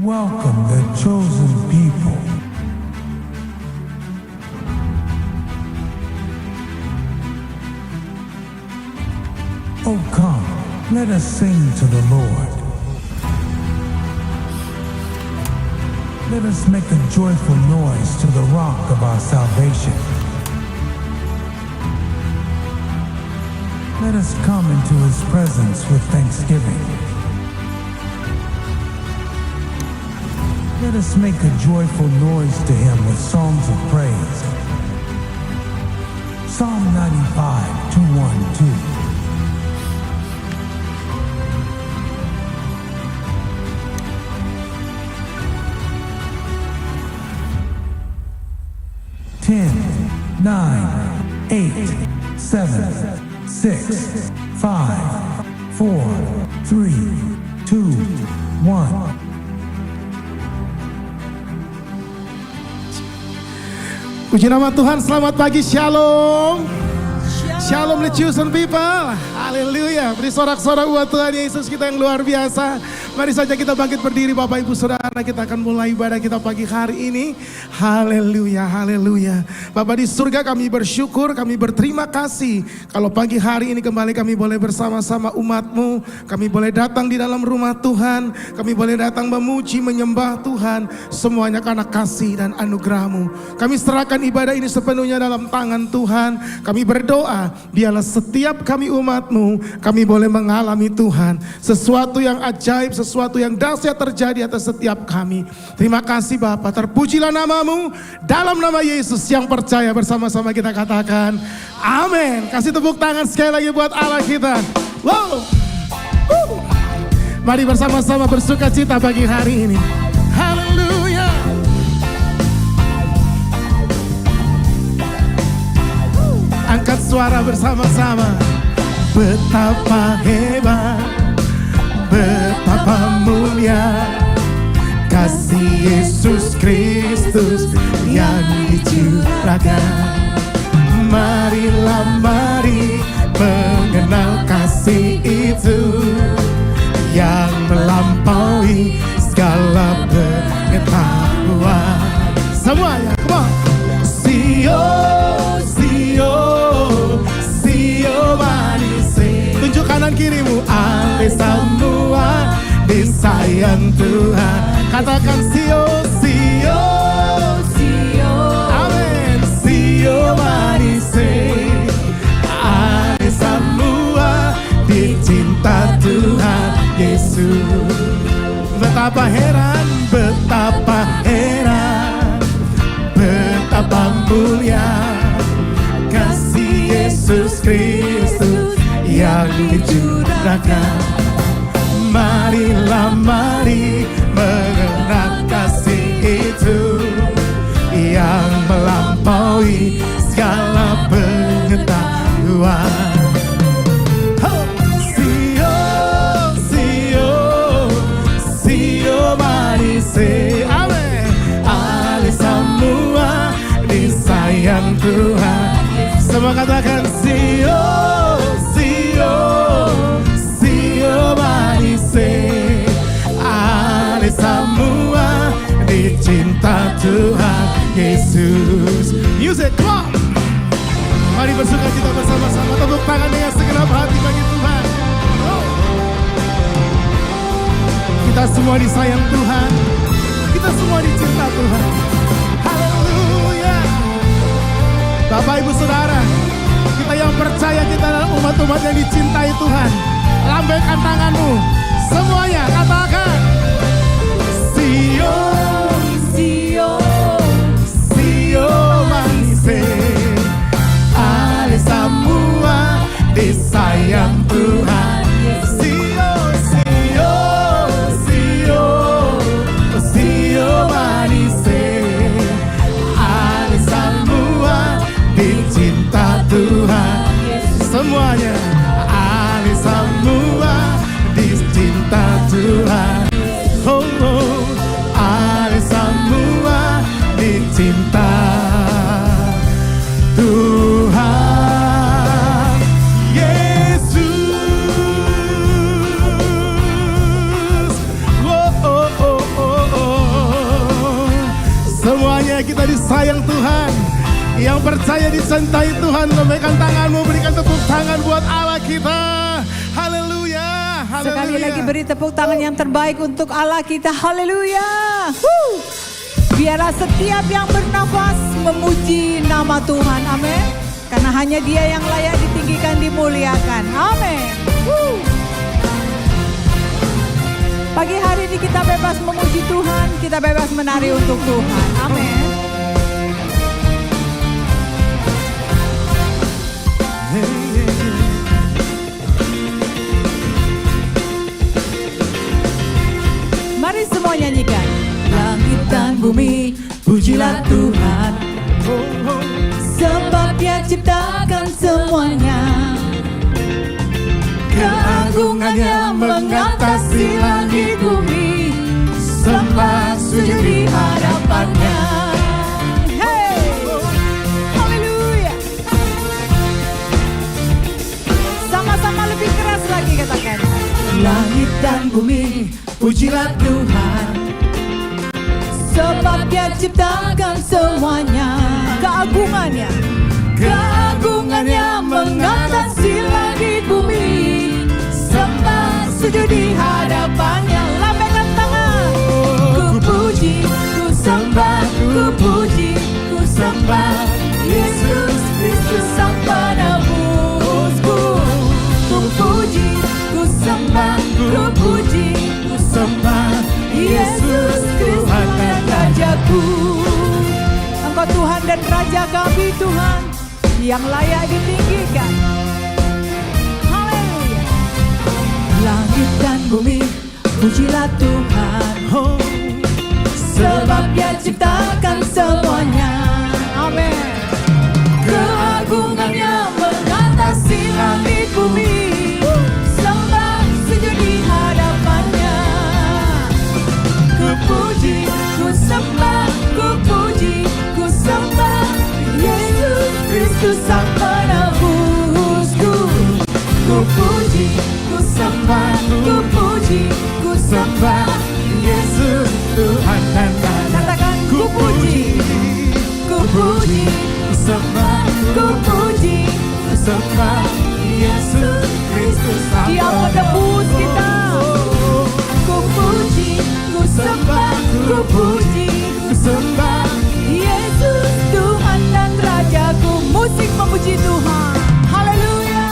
Welcome the chosen people. Oh come, let us sing to the Lord. Let us make a joyful noise to the rock of our salvation. Let us come into his presence with thanksgiving. Let us make a joyful noise to him with songs of praise. Psalm 95, 212. Ten, 9, 8, 7, 6, 5, 4, 3, 2, 1. Puji nama Tuhan, selamat pagi, shalom. Shalom the chosen people. Haleluya. Beri sorak-sorak buat Tuhan Yesus kita yang luar biasa. Mari saja kita bangkit berdiri Bapak Ibu Saudara. Kita akan mulai ibadah kita pagi hari ini. Haleluya, haleluya. Bapak di surga, kami bersyukur, kami berterima kasih. Kalau pagi hari ini kembali kami boleh bersama-sama umat-Mu. Kami boleh datang di dalam rumah Tuhan. Kami boleh datang memuji, menyembah Tuhan. Semuanya karena kasih dan anugerah-Mu. Kami serahkan ibadah ini sepenuhnya dalam tangan Tuhan. Kami berdoa, biarlah setiap kami umat-Mu, kami boleh mengalami Tuhan. Sesuatu yang ajaib, sesuatu yang dahsyat terjadi atas setiap kami. Terima kasih Bapa, terpujilah nama-Mu. Dalam nama Yesus yang percaya, bersama-sama kita katakan amin. Kasih tepuk tangan sekali lagi buat Allah kita. Wow. Mari bersama-sama bersuka cita pagi hari ini. Haleluya. Angkat suara bersama-sama. Betapa hebat, betapa mulia kasih Yesus Kristus yang dicurahkan. Marilah mari mengenal kasih itu yang melampaui segala pengetahuan. Semuanya, come on. Sio, Sio, Sio manis. Tunjuk kanan kirimu, ale semua disayang Tuhan. Katakan Sio, Sio, Sio, amin. Sio manis, ale semua dicinta Tuhan Yesus. Betapa heran, betapa heran, betapa mulia kasih Yesus Kristus yang dicurahkan. Marilah mari mengenal kasih itu yang melampaui segala pengetahuan. Sio, Sio, Sio manis, amin. Ale semua disayang Tuhan. Semua katakan Sio, Sio, Sio manis, ale semua dicinta Tuhan Yesus. Music, come on. Mari bersuka cita bersama-sama. Tepuk tangan dengan segenap hati bagi Tuhan. Kita semua disayang Tuhan. Kita semua dicinta Tuhan. Haleluya. Bapak Ibu Saudara, kita yang percaya kita adalah umat-umat yang dicintai Tuhan. Lambaikan tanganmu. Semuanya katakan Sio, Sio, Sio manis, ale semua disayang Tuhan. Sio, Sio, Sio, Sio manis, ale semua dicinta Tuhan. Semuanya ale semua Tuhan. Yang percaya dicintai Tuhan, lambaikan tanganmu, berikan tepuk tangan buat Allah kita. Haleluya. Sekali lagi beri tepuk tangan yang terbaik untuk Allah kita. Haleluya. Biarlah setiap yang bernafas memuji nama Tuhan. Amin. Karena hanya Dia yang layak ditinggikan, dimuliakan. Amin. Pagi hari ini kita bebas memuji Tuhan, kita bebas menari untuk Tuhan. Amin. Mari semua nyanyikan. Langit dan bumi, pujilah Tuhan, sebab Dia ciptakan semuanya. Keagungannya mengatasi langit bumi, sembah sujud di hadapannya. Hey, haleluya. Sama-sama lebih keras lagi katakan. Langit dan bumi, pujilah Tuhan, sebab Dia ciptakan semuanya. Keagungannya, keagungannya mengatasi langit bumi, sembah sujud di hadapannya. Lambaikan tangan. Ku puji, ku sembah, ku puji, ku sembah Yesus Kristus Sang Penebusku. Ku puji, ku sembah, ku puji, ku sembah Yesus Kristus dan Rajaku. Engkau Tuhan dan Raja kami, Tuhan yang layak ditinggikan. Haleluya. Langit dan bumi, pujilah Tuhan, sebab Dia ciptakan semuanya. Amin. Keagungannya mengatasi langit bumi, sembah sujud di hadapannya. Ku puji, ku sembah, ku puji, ku sembah Yesus Kristus Sang Penebusku. Ku puji, ku sembah, ku puji, ku sembah Yesus Tuhan dan Raja. Katakan ku puji, ku puji, ku sembah, ku puji, ku sembah Yesus Kristus Sang Penebus. Dia menebus kita. Ku puji, ku sembah, ku puji, ku sembah Yesus Tuhan dan Rajaku. Musik memuji Tuhan. Haleluya.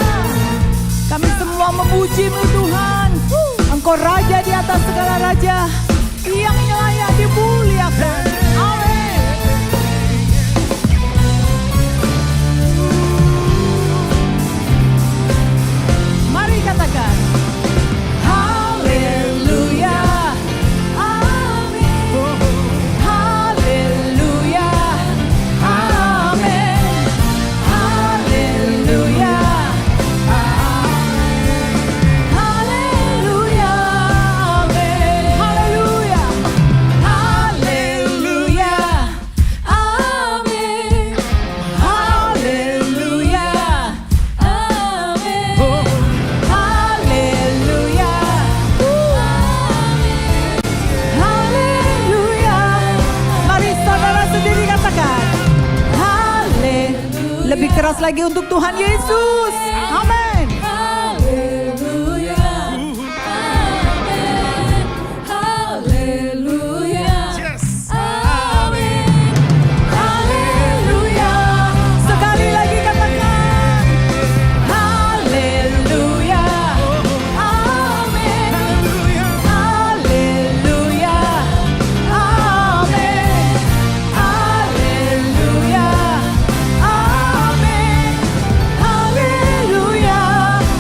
Kami semua memuji-Mu Tuhan. Engkau Raja di atas segala raja, yang layak dimuliakan. Amin. Mari katakan haleluya. Amin. Haleluya. Amin. Haleluya. Haleluya. Amin. Haleluya. Haleluya. Amin. Haleluya. Amin. Haleluya. Haleluya. Mari saudara sendiri katakan haleluya. Lebih keras lagi untuk Tuhan Yesus. Amin. Haleluya. Amin. Haleluya. Amin. Haleluya. Sekali lagi katakan haleluya. Amin. Haleluya. Amin. Haleluya. Amin. Haleluya.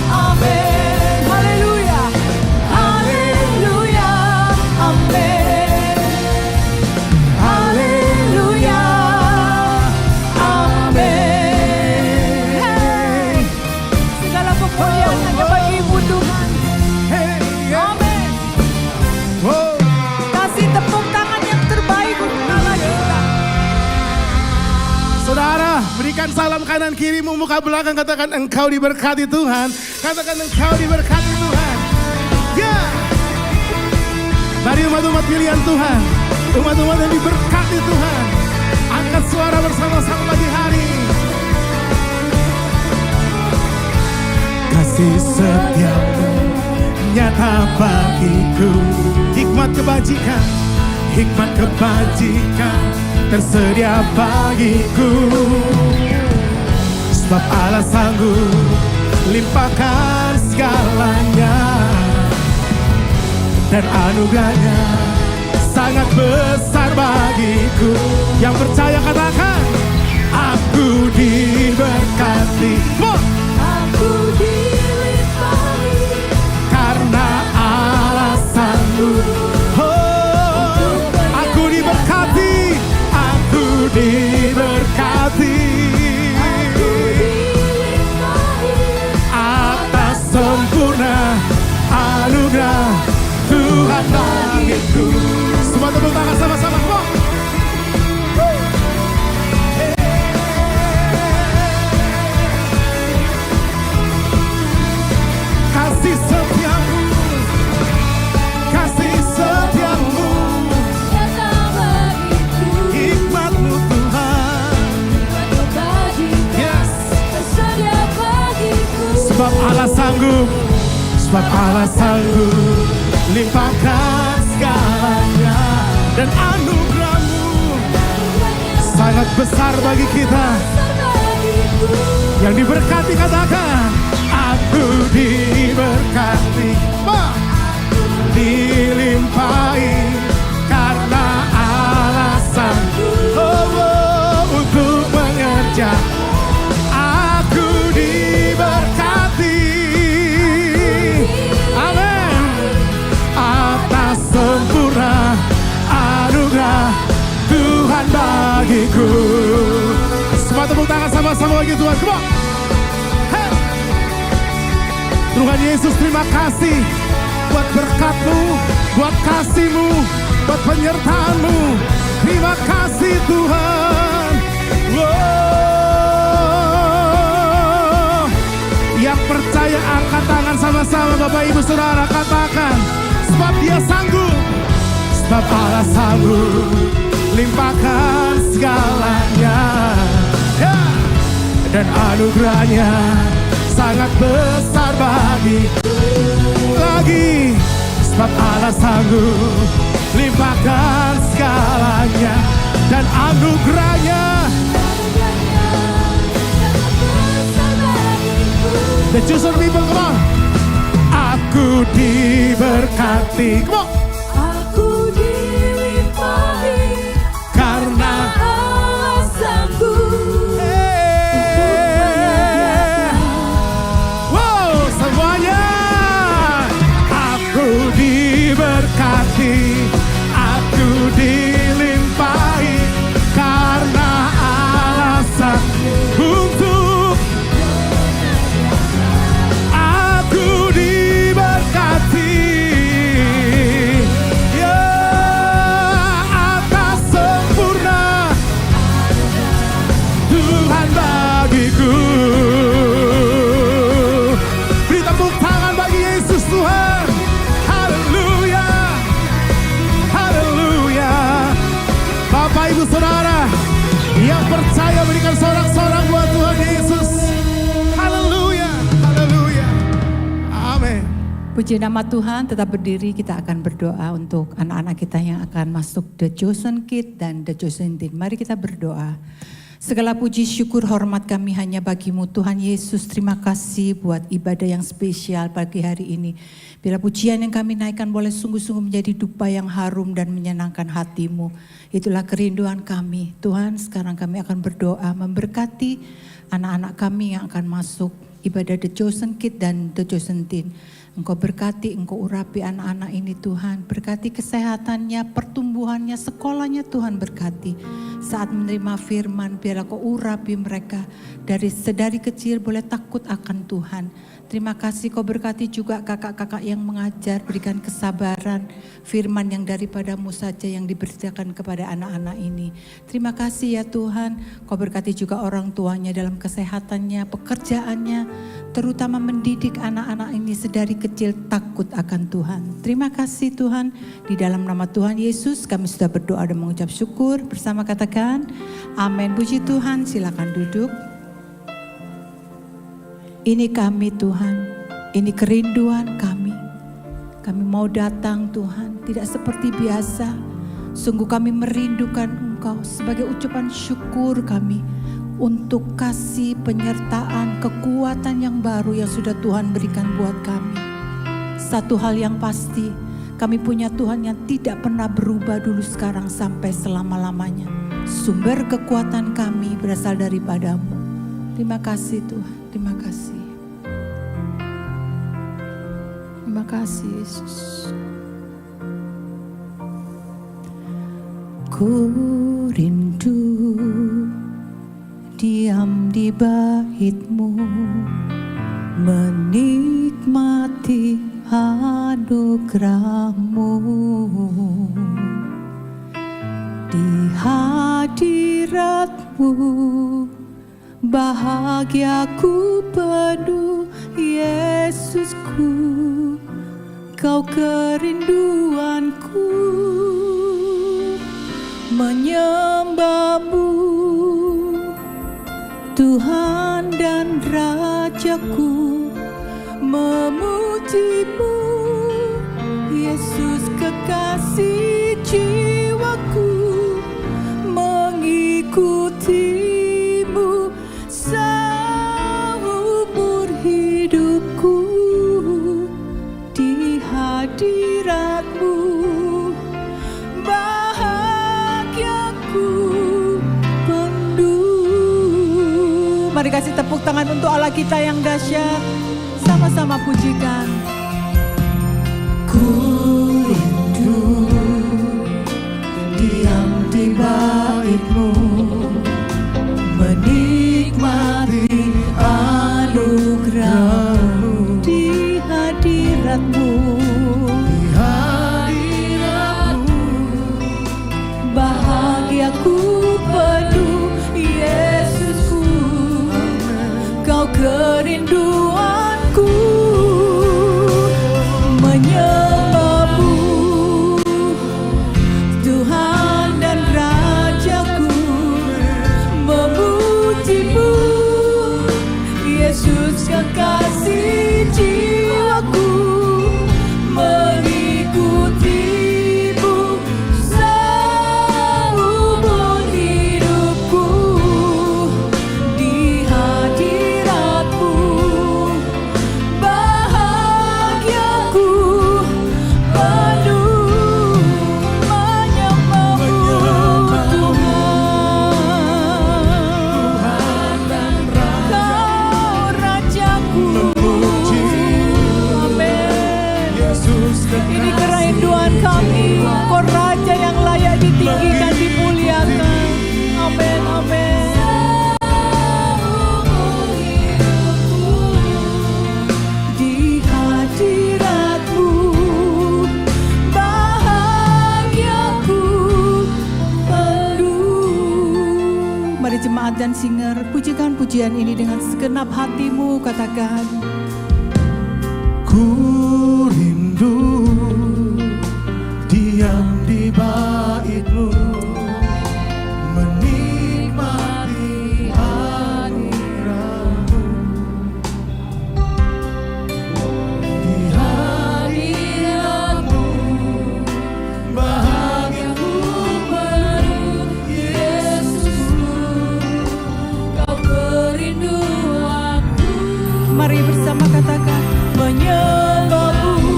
Amin. Haleluya. Haleluya. Amin. Haleluya. Amin. Hey. Segala kemuliaan hanya bagi-Mu Tuhan. Amin. Kasih tepuk tangan yang terbaik untuk Allah kita. Saudara, berikan salam kanan kirimu, muka belakang, katakan engkau diberkati Tuhan. Katakan engkau diberkati Tuhan. Ya. Dari umat-umat pilihan Tuhan, umat-umat yang diberkati Tuhan, angkat suara bersama-sama pagi hari. Kasih setiamu nyata bagiku, hikmat kebajikan tersedia bagiku. Sebab Allah sanggup limpahkan segalanya, dan anugerahnya sangat besar bagiku. Yang percaya katakan, aku diberkati. Aku dilimpahi Karena Allah sanggup. Aku diberkati. Aku diberkati atas sempurna anugerah Tuhan bagiku. Semua tepuk tangan sama-sama. Kasih setiamu nyata bagiku, hikmatmu Tuhan. Yes. tersedia bagiku. Sebab Allah sanggup limpahkan segalanya, dan anugerahmu sangat besar bagi kita. Yang diberkati katakan, aku diberkati, dilimpahi karena Allah sanggup untuk mengerjakan. Aku diberkati, amin, atas sempurna anugerah Tuhan bagiku. Semua tepuk tangan sama-sama bagi Tuhan. Come on. Hey. Tuhan Yesus, terima kasih buat berkat-Mu, buat kasih-Mu, buat penyertaan-Mu. Terima kasih Tuhan. Wow. Yang percaya angkat tangan sama-sama Bapak Ibu Saudara, katakan, sebab Dia sanggup, sebab Allah sanggup limpahkan segalanya, ya, dan anugerahnya sangat besar bagiku. Lagi, sebab Allah sanggup limpahkan segalanya, dan anugerahnya. The chosen people, come on. Aku diberkati, come on. Aku dilimpahi Karena Allah sanggup. wow, semuanya. Aku diberkati, aku dilimpahi karena Allah sanggup untuk. Aku diberkati, ya, atas sempurna Tuhan bagiku. Beri tepuk tangan bagi Yesus Tuhan. Haleluya, haleluya. Bapak Ibu Saudara yang percaya, berikan sorak-sorak buat Tuhan Yesus. Haleluya, haleluya. Amin. Puji nama Tuhan, tetap berdiri, kita akan berdoa untuk anak-anak kita yang akan masuk The Chosen Kid dan The Chosen Teen. Mari kita berdoa. Segala puji, syukur, hormat kami hanya bagi-Mu Tuhan Yesus. Terima kasih buat ibadah yang spesial pagi hari ini. Bila pujian yang kami naikkan boleh sungguh-sungguh menjadi dupa yang harum dan menyenangkan hati-Mu. Itulah kerinduan kami. Tuhan, sekarang kami akan berdoa memberkati anak-anak kami yang akan masuk ibadah The Chosen Kid dan The Chosen Teen. Engkau berkati, Engkau urapi anak-anak ini Tuhan. Berkati kesehatannya, pertumbuhannya, sekolahnya Tuhan berkati. Saat menerima firman, biarlah Kau urapi mereka. Dari sedari kecil boleh takut akan Tuhan. Terima kasih Kau berkati juga kakak-kakak yang mengajar, berikan kesabaran, firman yang daripadamu saja yang diberitakan kepada anak-anak ini. Terima kasih ya Tuhan, Kau berkati juga orang tuanya dalam kesehatannya, pekerjaannya, terutama mendidik anak-anak ini sedari kecil takut akan Tuhan. Terima kasih Tuhan, di dalam nama Tuhan Yesus kami sudah berdoa dan mengucap syukur. Bersama katakan, amin. Puji Tuhan, silakan duduk. Ini kami Tuhan, ini kerinduan kami. Kami mau datang Tuhan, tidak seperti biasa. Sungguh kami merindukan Engkau sebagai ucapan syukur kami untuk kasih penyertaan, kekuatan yang baru yang sudah Tuhan berikan buat kami. Satu hal yang pasti, kami punya Tuhan yang tidak pernah berubah dulu sekarang sampai selama-lamanya. Sumber kekuatan kami berasal daripada-Mu. Terima kasih Tuhan, terima kasih. Terima kasih Yesus. Ku rindu diam di bait-Mu, menikmati anugerah-Mu. Di hadirat-Mu bahagiaku penuh, Yesusku, Kau kerinduanku, menyembah-Mu, Tuhan dan Rajaku, memuji-Mu, Yesus kekasih jiwaku, mengikuti-Mu seumur hidupku. Di hadirat-Mu bahagiaku penuh. Mari kasih tepuk tangan untuk Allah kita yang dahsyat. Sama-sama pujikan. Ku rindu diam di bait-Mu, menikmati anugerah-Mu. Di hadirat-Mu, bahagiaku penuh, Yesusku, Kau kerinduanku, menyembah-Mu, Tuhan dan Rajaku, memuji-Mu, Yesus kekasih jiwaku, mengikuti-Mu seumur hidupku. Di hadirat-Mu bahagiaku penuh, menyembah-Mu, Tuhan dan Kau Rajaku. Ini kerinduan kami, Kau Raja yang layak ditinggikan, dimuliakan. Amin, amin. Di hadirat-Mu bahagiaku penuh. Mari jemaat dan singer, pujikan pujian ini dengan segenap hatimu. Katakan, Ku rindu diam di bait-Mu, menikmati anugerah-Mu. Di hadirat-Mu bahagiaku penuh, Yesusku, Kau kerinduanku, mari bersama katakan, menyembah-Mu,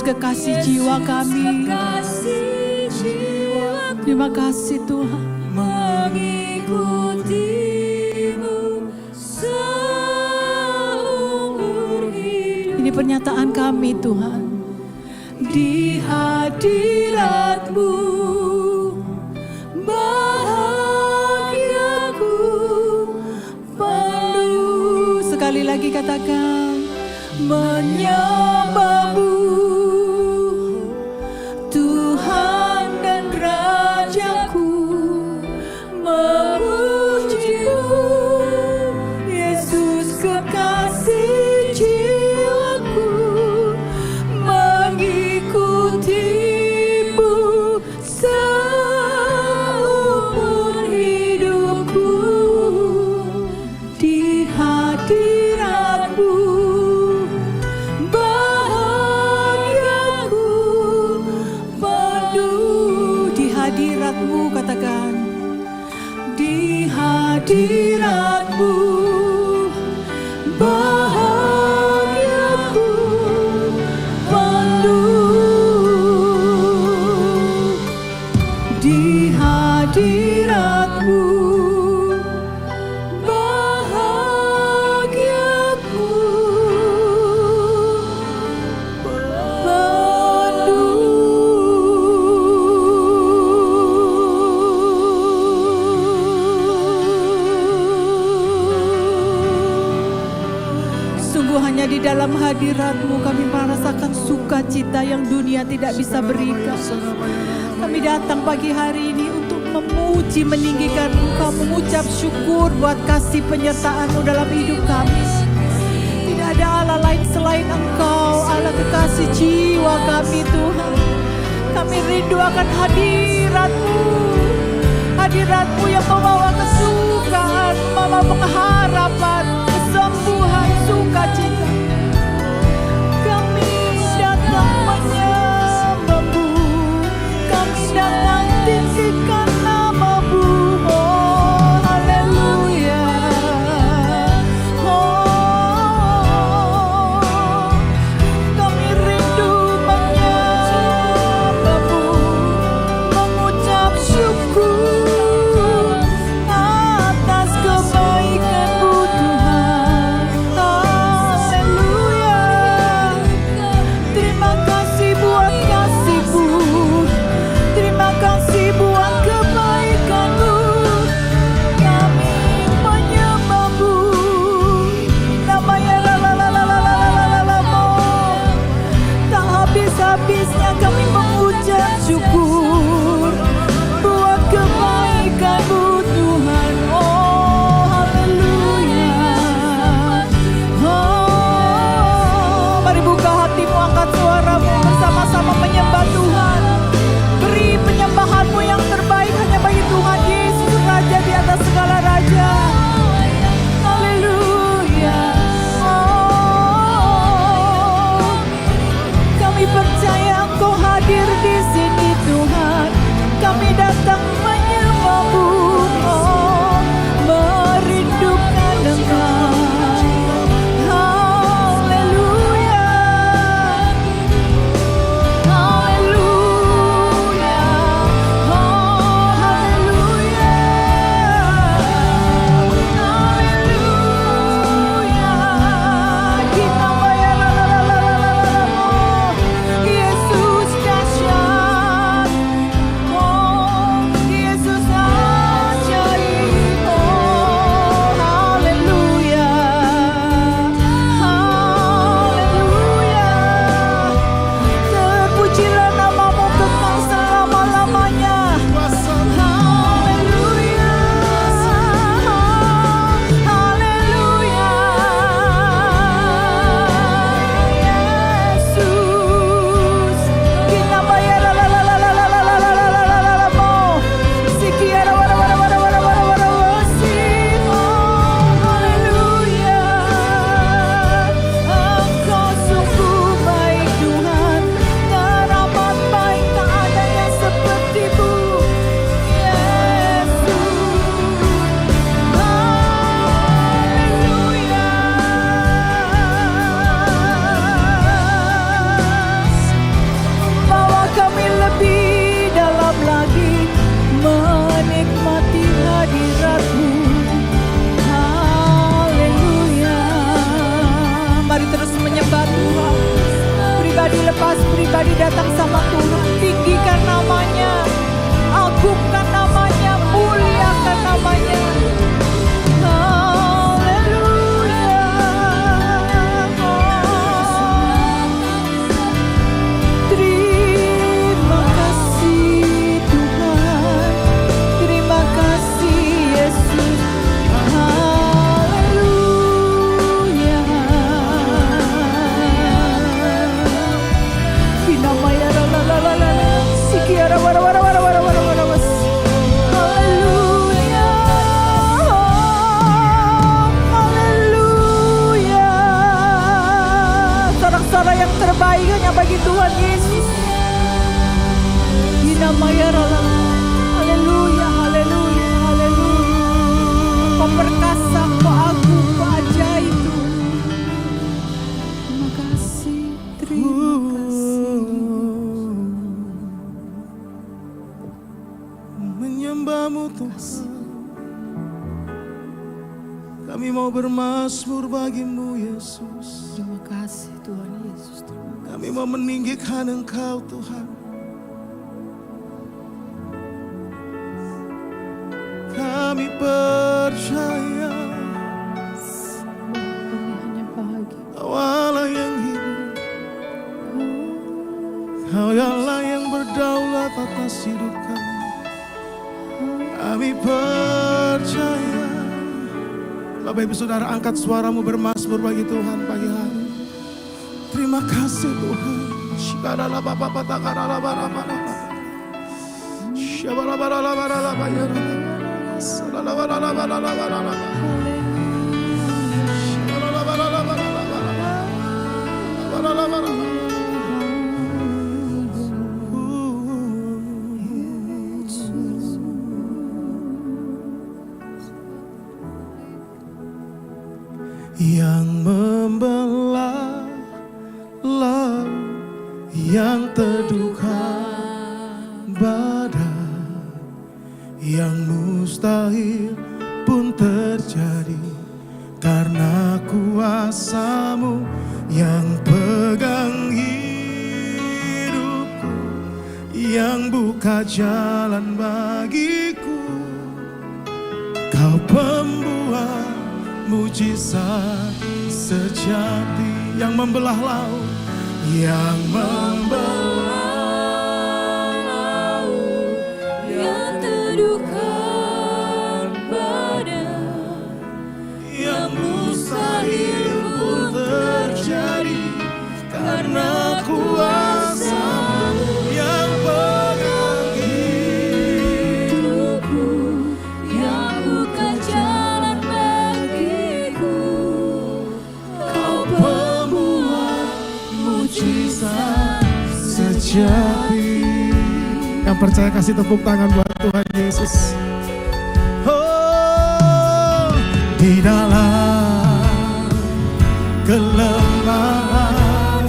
kekasih jiwa kami. Kekasih jiwaku Terima kasih Tuhan. mengikutimu seumur hidup. Ini pernyataan kami Tuhan. Di hadirat-Mu bahagiaku penuh. Sekali lagi katakan, Menyembah-Mu Tuhan dan Rajaku, memuji-Mu Yesus kekasih jiwaku, mengikutimu seumur hidupku. Di hadirat-Mu bahagiaku penuh. di hadirat-Mu katakan, Di hadirat-Mu bahagiaku penuh. Di hadirat-Mu bahagiaku sungguh hanya di dalam hadirat-Mu kami merasakan sukacita yang dunia tidak bisa berikan. Kami datang pagi hari ini untuk memuji, meninggikan Engkau, mengucap syukur buat kasih penyertaan-Mu dalam hidup kami. Tidak ada Allah lain selain Engkau, Allah kekasih jiwa kami Tuhan. Kami rindu akan hadirat-Mu, hadirat-Mu yang membawa kesukaan, membawa pengharapan, kesembuhan, sukacita. Kami datang menyembah-Mu, kami datang tinggikan nama-Mu. Oh, haleluya. Oh, kami rindu menyembah-Mu, mengucap syukur atas kebaikan-Mu Tuhan. datang sama Tuhan, tinggikan namanya, agungkan namanya, muliakan namanya. Haleluya. Terima kasih Tuhan, terima kasih Yesus. Haleluya. Kinamaya la la la la la, sikiara wara wara wara wara wara wara was. Haleluya. Haleluya. Sorak-sorak yang terbaik hanya bagi Tuhan Yesus. Kinamaya la la la. Haleluya, haleluya, haleluya. Kau perkasa, kau agung, kau ajaib Tuhan. Terima kasih, terima kasih. Menyembahmu Tuhan, kami mau bermazmur bagimu Yesus. Terima kasih Tuhan Yesus. Kami mau meninggikan Engkau Tuhan. Kami percaya Kami hanya bahagia. Kau Allah yang hidup, Kau Allah yang berdaulat atas hidup kami. Kami percaya. Bapak Ibu Saudara, angkat suaramu bermazmur bagi Tuhan pagi hari. Terima kasih Tuhan. Shikarala bapa patakarala barabara. Shabarabara barabara bayara. Salalabara barabara barabara. Shikarala barabara barabara. Barabara barabara. Yang membelah laut, yang teduhkan badai, yang mustahil pun terjadi karena kuasa-Mu yang pegang hidupku, yang buka jalan bagiku. Kau pembuat mujizat sejati, yang membelah laut, yang membelah Laut yang teduhkan badai, yang mustahil pun terjadi karena kuasa-Mu yang pegang hidupku, yang buka jalan bagiku. Kau pembuat mujizat sejati. Yang percaya kasih tepuk tangan buat Tuhan Yesus. Oh, di dalam kelemahan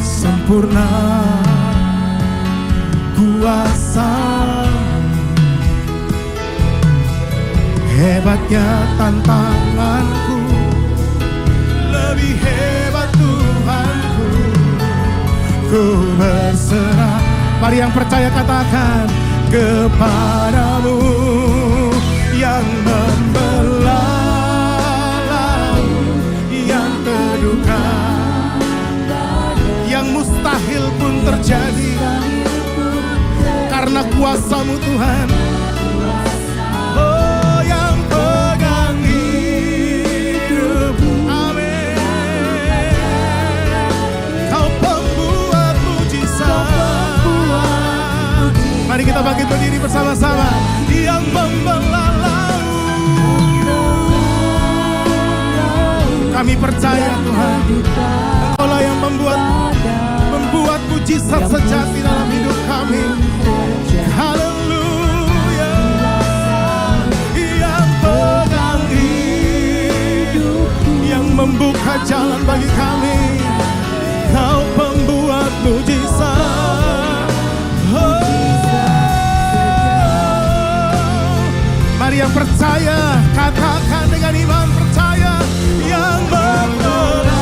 sempurna kuasa, hebatnya tantanganku, lebih hebat Tuhanku. Ku berserah. Mari yang percaya katakan, kepadamu yang membelah laut, yang teduhkan, yang mustahil pun terjadi karena kuasa-Mu Tuhan. Oh, yang pegang hidup, amin. Kau pembuat mujizat. Mari kita bangkit berdiri bersama-sama. Yang membelah laut, kami percaya Tuhan, Engkaulah yang membuat mujizat sejati dalam hidup kami. Haleluya. Yang pegang hidup, yang membuka jalan bagi kami. Kau pembuat mujizat. Oh. Mari yang percaya katakan dengan iman percaya, yang membelah,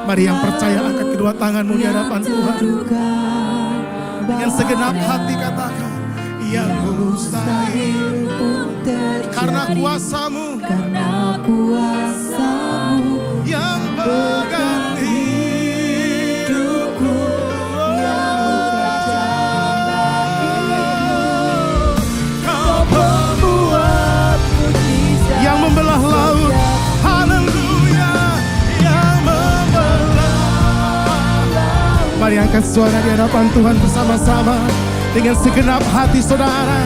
Mari yang percaya angkat kedua tanganmu di hadapan Tuhan. Dengan segenap hati katakan, yang mustahil pun terjadi karena kuasamu yang pegang hidupku, Kau pembuat mujizat yang membelah laut. Haleluya, yang membelah laut. Mari angkat suara di hadapan Tuhan bersama-sama dengan segenap hati saudara.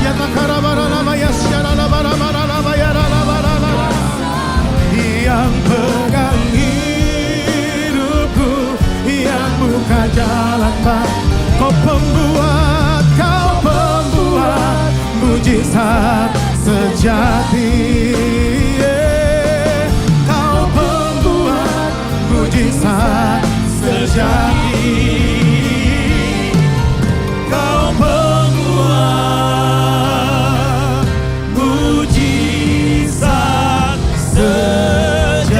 Ya takarabarana ya syaranabarana ya ranabarana. Yang pegang hidupku, yang buka jalan bagi. Kau pembuat mujizat sejati. Kau pembuat mujizat sejati. Kau pembuat mujizat sejati.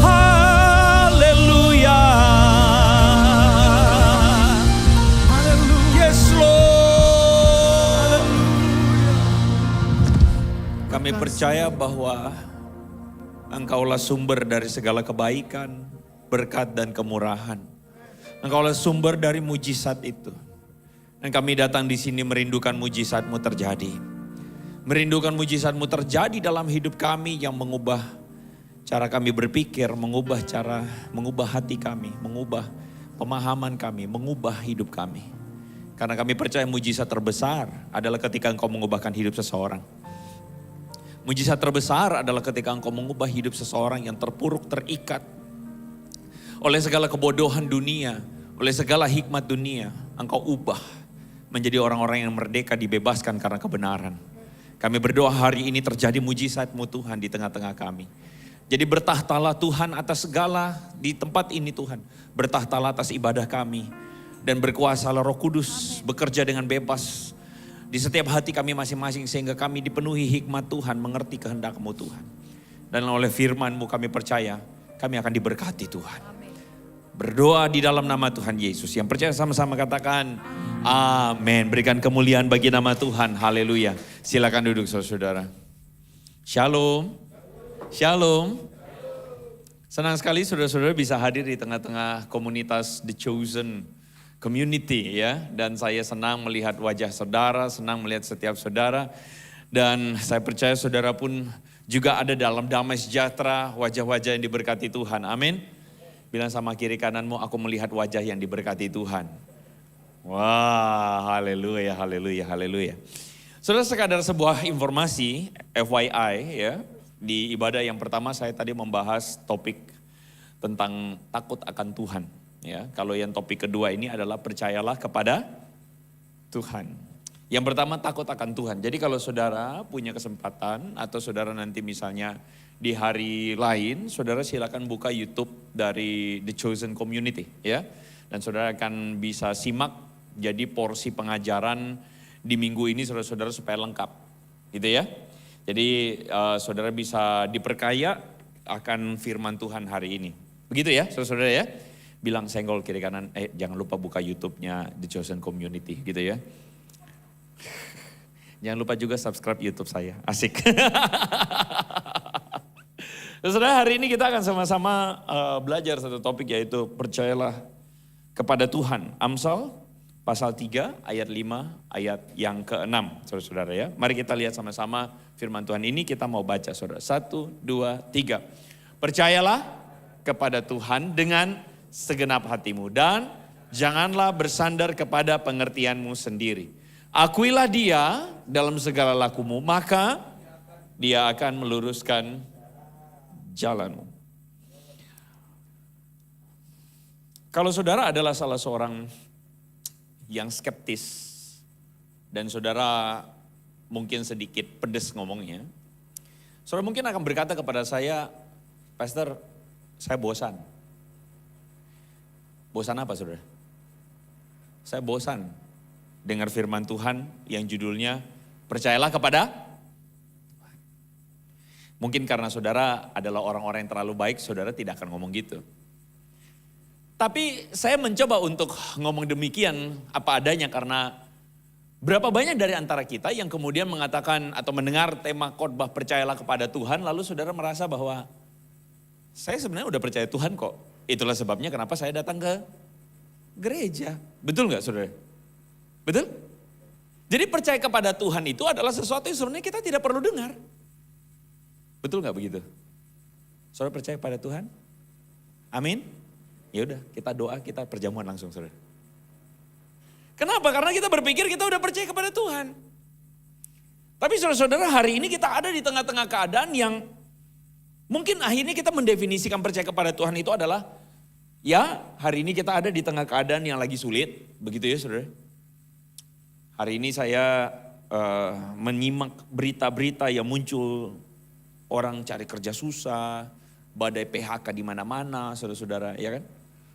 Haleluya. Yes Lord. Kami percaya bahwa Engkaulah sumber dari segala kebaikan, berkat dan kemurahan. Engkaulah sumber dari mujizat itu. Dan kami datang di sini merindukan mujizat-Mu terjadi. Merindukan mujizat-Mu terjadi dalam hidup kami yang mengubah cara kami berpikir, mengubah hati kami, mengubah pemahaman kami, mengubah hidup kami. Karena kami percaya mujizat terbesar adalah ketika Engkau mengubahkan hidup seseorang. Mujizat terbesar adalah ketika Engkau mengubah hidup seseorang yang terpuruk, terikat oleh segala kebodohan dunia, oleh segala hikmat dunia. Engkau ubah menjadi orang-orang yang merdeka, dibebaskan karena kebenaran. Kami berdoa hari ini terjadi mujizat-Mu Tuhan di tengah-tengah kami. Jadi bertahtalah Tuhan atas segala di tempat ini Tuhan. Bertahtalah atas ibadah kami. Dan berkuasalah Roh Kudus bekerja dengan bebas di setiap hati kami masing-masing, sehingga kami dipenuhi hikmat Tuhan, mengerti kehendak-Mu Tuhan. Dan oleh firman-Mu kami percaya, kami akan diberkati Tuhan. Berdoa di dalam nama Tuhan Yesus. Yang percaya sama-sama katakan, amin. Berikan kemuliaan bagi nama Tuhan, haleluya. Silakan duduk saudara-saudara. Shalom. Shalom. Senang sekali saudara-saudara bisa hadir di tengah-tengah komunitas The Chosen Community ya. Dan saya senang melihat wajah saudara, senang melihat setiap saudara. Dan saya percaya saudara pun juga ada dalam damai sejahtera, wajah-wajah yang diberkati Tuhan. Amin. Bilang sama kiri kananmu, aku melihat wajah yang diberkati Tuhan. Wah, haleluya, haleluya, haleluya. Saudara, sekadar sebuah informasi, FYI ya. Di ibadah yang pertama saya tadi membahas topik tentang takut akan Tuhan. Ya, kalau yang topik kedua ini adalah percayalah kepada Tuhan. Yang pertama takut akan Tuhan. Jadi kalau saudara punya kesempatan atau saudara nanti misalnya di hari lain, saudara silakan buka YouTube dari The Chosen Community ya. Dan saudara akan bisa simak jadi porsi pengajaran di minggu ini saudara-saudara supaya lengkap. Gitu ya. Jadi saudara bisa diperkaya akan firman Tuhan hari ini. Begitu ya saudara-saudara ya. Bilang senggol kiri kanan, jangan lupa buka YouTube-nya The Chosen Community gitu ya. Jangan lupa juga subscribe YouTube saya, asik. Saudara, hari ini kita akan sama-sama belajar satu topik yaitu percayalah kepada Tuhan. Amsal pasal 3 ayat 5 ayat yang ke-6 saudara-saudara ya. Mari kita lihat sama-sama firman Tuhan ini, kita mau baca saudara. 1, 2, 3. Percayalah kepada Tuhan dengan segenap hatimu dan janganlah bersandar kepada pengertianmu sendiri. Akuilah Dia dalam segala lakumu, maka Dia akan meluruskan jalanmu. Kalau saudara adalah salah seorang yang skeptis dan saudara mungkin sedikit pedes ngomongnya, saudara mungkin akan berkata kepada saya, Pastor, saya bosan. Bosan apa saudara? Saya bosan dengar firman Tuhan yang judulnya percayalah kepada Tuhan. Mungkin karena saudara adalah orang-orang yang terlalu baik, saudara tidak akan ngomong gitu. Tapi saya mencoba untuk ngomong demikian apa adanya karena berapa banyak dari antara kita yang kemudian mengatakan atau mendengar tema khotbah percayalah kepada Tuhan, lalu saudara merasa bahwa saya sebenarnya udah percaya Tuhan kok. Itulah sebabnya kenapa saya datang ke gereja. Betul nggak saudara? Betul? Jadi percaya kepada Tuhan itu adalah sesuatu yang sebenarnya kita tidak perlu dengar. Betul nggak begitu? Saudara percaya pada Tuhan? Amin? Ya udah, kita doa, kita perjamuan langsung, saudara. Kenapa? Karena kita berpikir kita udah percaya kepada Tuhan. Tapi saudara-saudara, hari ini kita ada di tengah-tengah keadaan yang mungkin akhirnya kita mendefinisikan percaya kepada Tuhan itu adalah, ya hari ini kita ada di tengah keadaan yang lagi sulit, begitu ya saudara. Hari ini saya menyimak berita-berita yang muncul. Orang cari kerja susah, badai PHK di mana-mana, saudara-saudara, ya kan?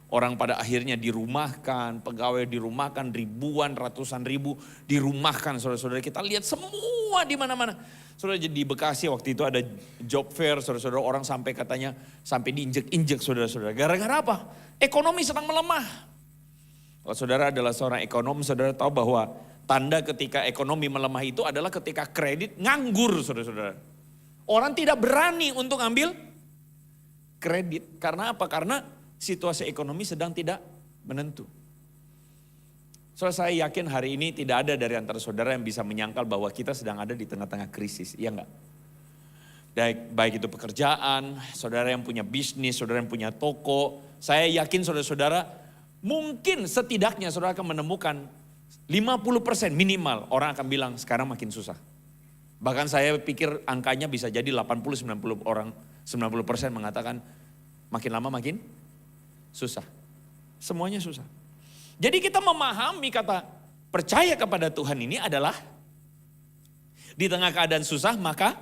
Orang pada akhirnya dirumahkan, pegawai dirumahkan, ribuan, ratusan ribu dirumahkan, saudara-saudara. Kita lihat semua di mana-mana. Saudara, di Bekasi waktu itu ada job fair, saudara-saudara, orang sampai katanya sampai diinjek-injek, saudara-saudara. Gara-gara apa? Ekonomi sedang melemah. Kalau saudara adalah seorang ekonom, saudara tahu bahwa tanda ketika ekonomi melemah itu adalah ketika kredit nganggur, saudara-saudara. Orang tidak berani untuk ambil kredit. Karena apa? Karena situasi ekonomi sedang tidak menentu. So, saya yakin hari ini tidak ada dari antara saudara yang bisa menyangkal bahwa kita sedang ada di tengah-tengah krisis. Iya enggak? Baik itu pekerjaan, saudara yang punya bisnis, saudara yang punya toko. Saya yakin saudara-saudara mungkin setidaknya saudara akan menemukan 50% minimal orang akan bilang sekarang makin susah. Bahkan saya pikir angkanya bisa jadi 80-90 orang, 90% mengatakan makin lama makin susah. Semuanya susah. Jadi kita memahami kata percaya kepada Tuhan ini adalah di tengah keadaan susah maka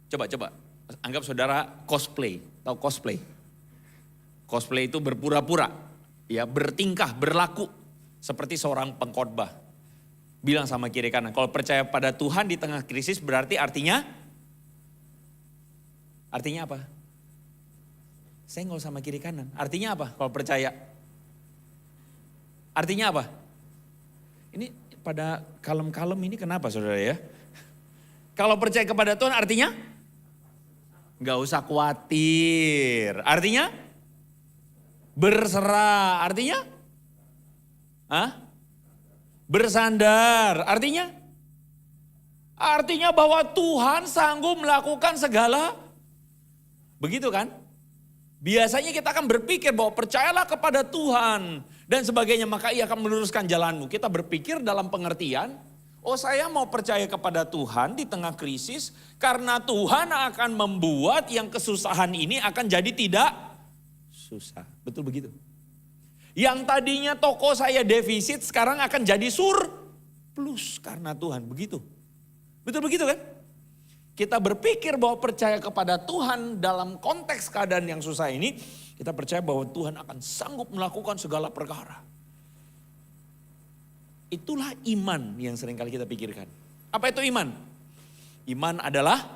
coba anggap saudara cosplay. Tahu cosplay? Cosplay itu berpura-pura, ya bertingkah, berlaku seperti seorang pengkhotbah. Bilang sama kiri kanan, kalau percaya pada Tuhan di tengah krisis berarti artinya apa? Senggol sama kiri kanan. Artinya apa kalau percaya? Artinya apa? Ini pada kalem-kalem ini kenapa saudara ya? Kalau percaya kepada Tuhan artinya? Gak usah khawatir. Artinya? Berserah. Artinya? Hah? Bersandar, artinya? Artinya bahwa Tuhan sanggup melakukan segala, begitu kan? Biasanya kita akan berpikir bahwa percayalah kepada Tuhan dan sebagainya, maka ia akan meluruskan jalanmu. Kita berpikir dalam pengertian, oh saya mau percaya kepada Tuhan di tengah krisis karena Tuhan akan membuat yang kesusahan ini akan jadi tidak susah. Betul begitu? Yang tadinya toko saya defisit sekarang akan jadi surplus karena Tuhan. Begitu. Betul begitu kan? Kita berpikir bahwa percaya kepada Tuhan dalam konteks keadaan yang susah ini. Kita percaya bahwa Tuhan akan sanggup melakukan segala perkara. Itulah iman yang seringkali kita pikirkan. Apa itu iman? Iman adalah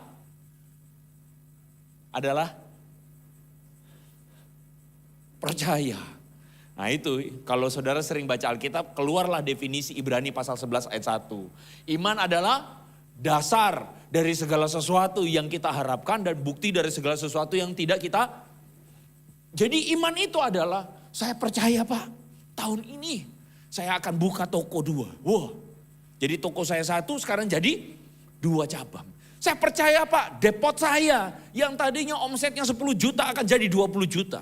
percaya. Nah itu kalau saudara sering baca Alkitab keluarlah definisi Ibrani pasal 11 ayat 1. Iman adalah dasar dari segala sesuatu yang kita harapkan dan bukti dari segala sesuatu yang tidak kita. Jadi iman itu adalah saya percaya Pak tahun ini saya akan buka toko 2. Wah jadi toko saya 1 sekarang jadi 2 cabang. Saya percaya Pak depot saya yang tadinya omsetnya 10 juta akan jadi 20 juta.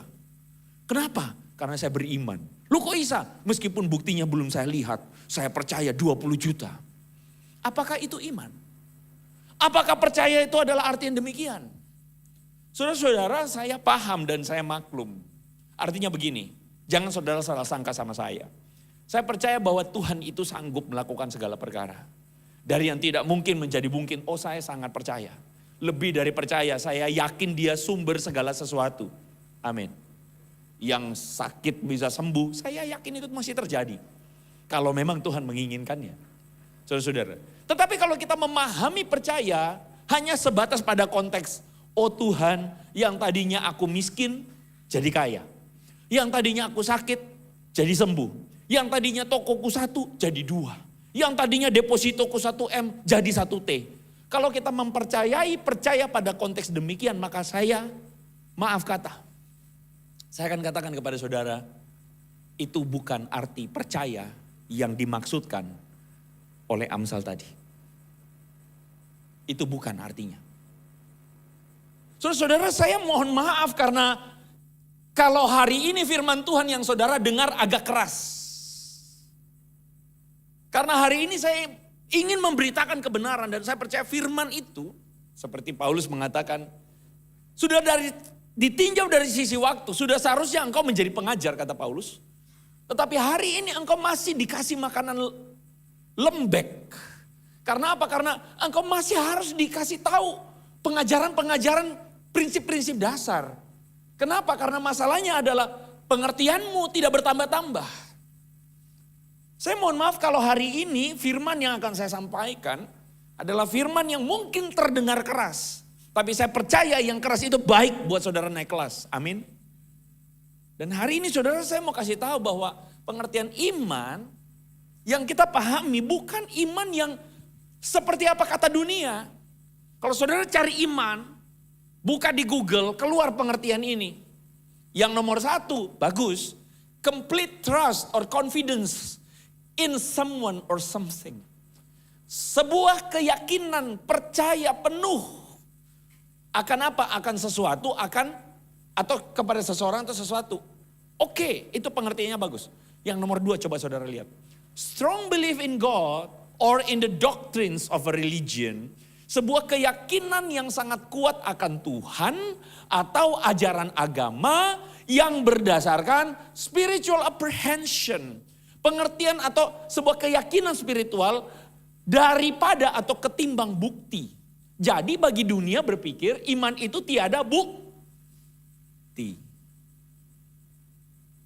Kenapa? Karena saya beriman. Lu kok bisa? Meskipun buktinya belum saya lihat. Saya percaya 20 juta. Apakah itu iman? Apakah percaya itu adalah arti yang demikian? Saudara-saudara saya paham dan saya maklum. Artinya begini. Jangan saudara salah sangka sama saya. Saya percaya bahwa Tuhan itu sanggup melakukan segala perkara. Dari yang tidak mungkin menjadi mungkin. Oh saya sangat percaya. Lebih dari percaya. Saya yakin dia sumber segala sesuatu. Amin. Yang sakit bisa sembuh, saya yakin itu masih terjadi. Kalau memang Tuhan menginginkannya. Saudara-saudara. Tetapi kalau kita memahami percaya hanya sebatas pada konteks, oh Tuhan, yang tadinya aku miskin jadi kaya. Yang tadinya aku sakit jadi sembuh. Yang tadinya tokoku 1 jadi 2. Yang tadinya depositoku 1M jadi 1T. Kalau kita percaya pada konteks demikian, maka saya, maaf kata, saya akan katakan kepada saudara, itu bukan arti percaya yang dimaksudkan oleh Amsal tadi. Itu bukan artinya. Saudara, saya mohon maaf karena kalau hari ini firman Tuhan yang saudara dengar agak keras. Karena hari ini saya ingin memberitakan kebenaran dan saya percaya firman itu, seperti Paulus mengatakan, sudah ditinjau dari sisi waktu, sudah seharusnya engkau menjadi pengajar, kata Paulus. Tetapi hari ini engkau masih dikasih makanan lembek. Karena apa? Karena engkau masih harus dikasih tahu pengajaran-pengajaran prinsip-prinsip dasar. Kenapa? Karena masalahnya adalah pengertianmu tidak bertambah-tambah. Saya mohon maaf kalau hari ini firman yang akan saya sampaikan adalah firman yang mungkin terdengar keras. Tapi saya percaya yang keras itu baik buat saudara naik kelas. Amin. Dan hari ini saudara, saya mau kasih tahu bahwa pengertian iman yang kita pahami bukan iman yang seperti apa kata dunia. Kalau saudara cari iman, buka di Google, keluar pengertian ini. Yang nomor 1, bagus. Complete trust or confidence in someone or something. Sebuah keyakinan, percaya penuh. Akan apa? Akan sesuatu, atau kepada seseorang atau sesuatu. Oke, itu pengertiannya bagus. Yang nomor 2 coba saudara lihat. Strong belief in God or in the doctrines of a religion. Sebuah keyakinan yang sangat kuat akan Tuhan atau ajaran agama yang berdasarkan spiritual apprehension. Pengertian atau sebuah keyakinan spiritual daripada atau ketimbang bukti. Jadi bagi dunia berpikir iman itu tiada bukti.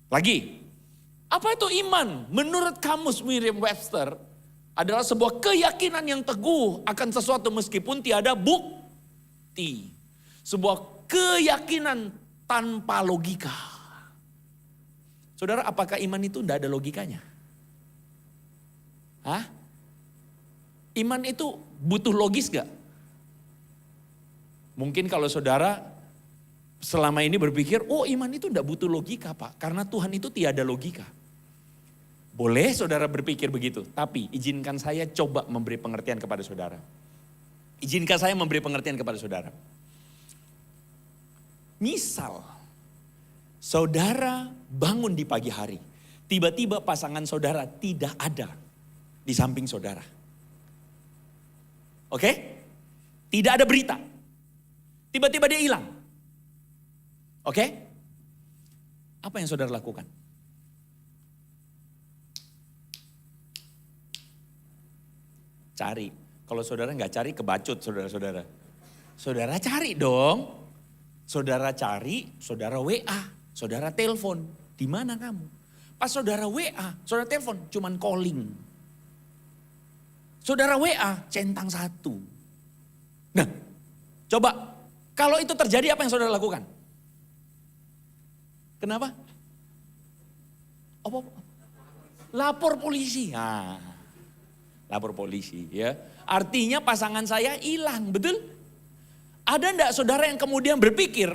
Lagi, apa itu iman? Menurut kamus Merriam-Webster adalah sebuah keyakinan yang teguh akan sesuatu meskipun tiada bukti. Sebuah keyakinan tanpa logika. Saudara, apakah iman itu tidak ada logikanya? Hah? Iman itu butuh logis gak? Mungkin kalau saudara selama ini berpikir, oh iman itu tidak butuh logika Pak. Karena Tuhan itu tiada logika. Boleh saudara berpikir begitu. Tapi izinkan saya coba memberi pengertian kepada saudara. Izinkan saya memberi pengertian kepada saudara. Misal, saudara bangun di pagi hari. Tiba-tiba pasangan saudara tidak ada di samping saudara. Oke? Tidak ada berita. Tiba-tiba dia hilang. Oke? Apa yang saudara lakukan? Cari. Kalau saudara nggak cari, kebacut saudara-saudara. Saudara cari dong. Saudara cari, saudara WA, saudara telepon. Di mana kamu? Pas saudara WA, saudara telepon, cuman calling. Saudara WA, centang 1. Nah, coba. Kalau itu terjadi apa yang saudara lakukan? Kenapa? Apa? Lapor polisi. Nah, lapor polisi ya. Artinya pasangan saya hilang, betul? Ada enggak saudara yang kemudian berpikir,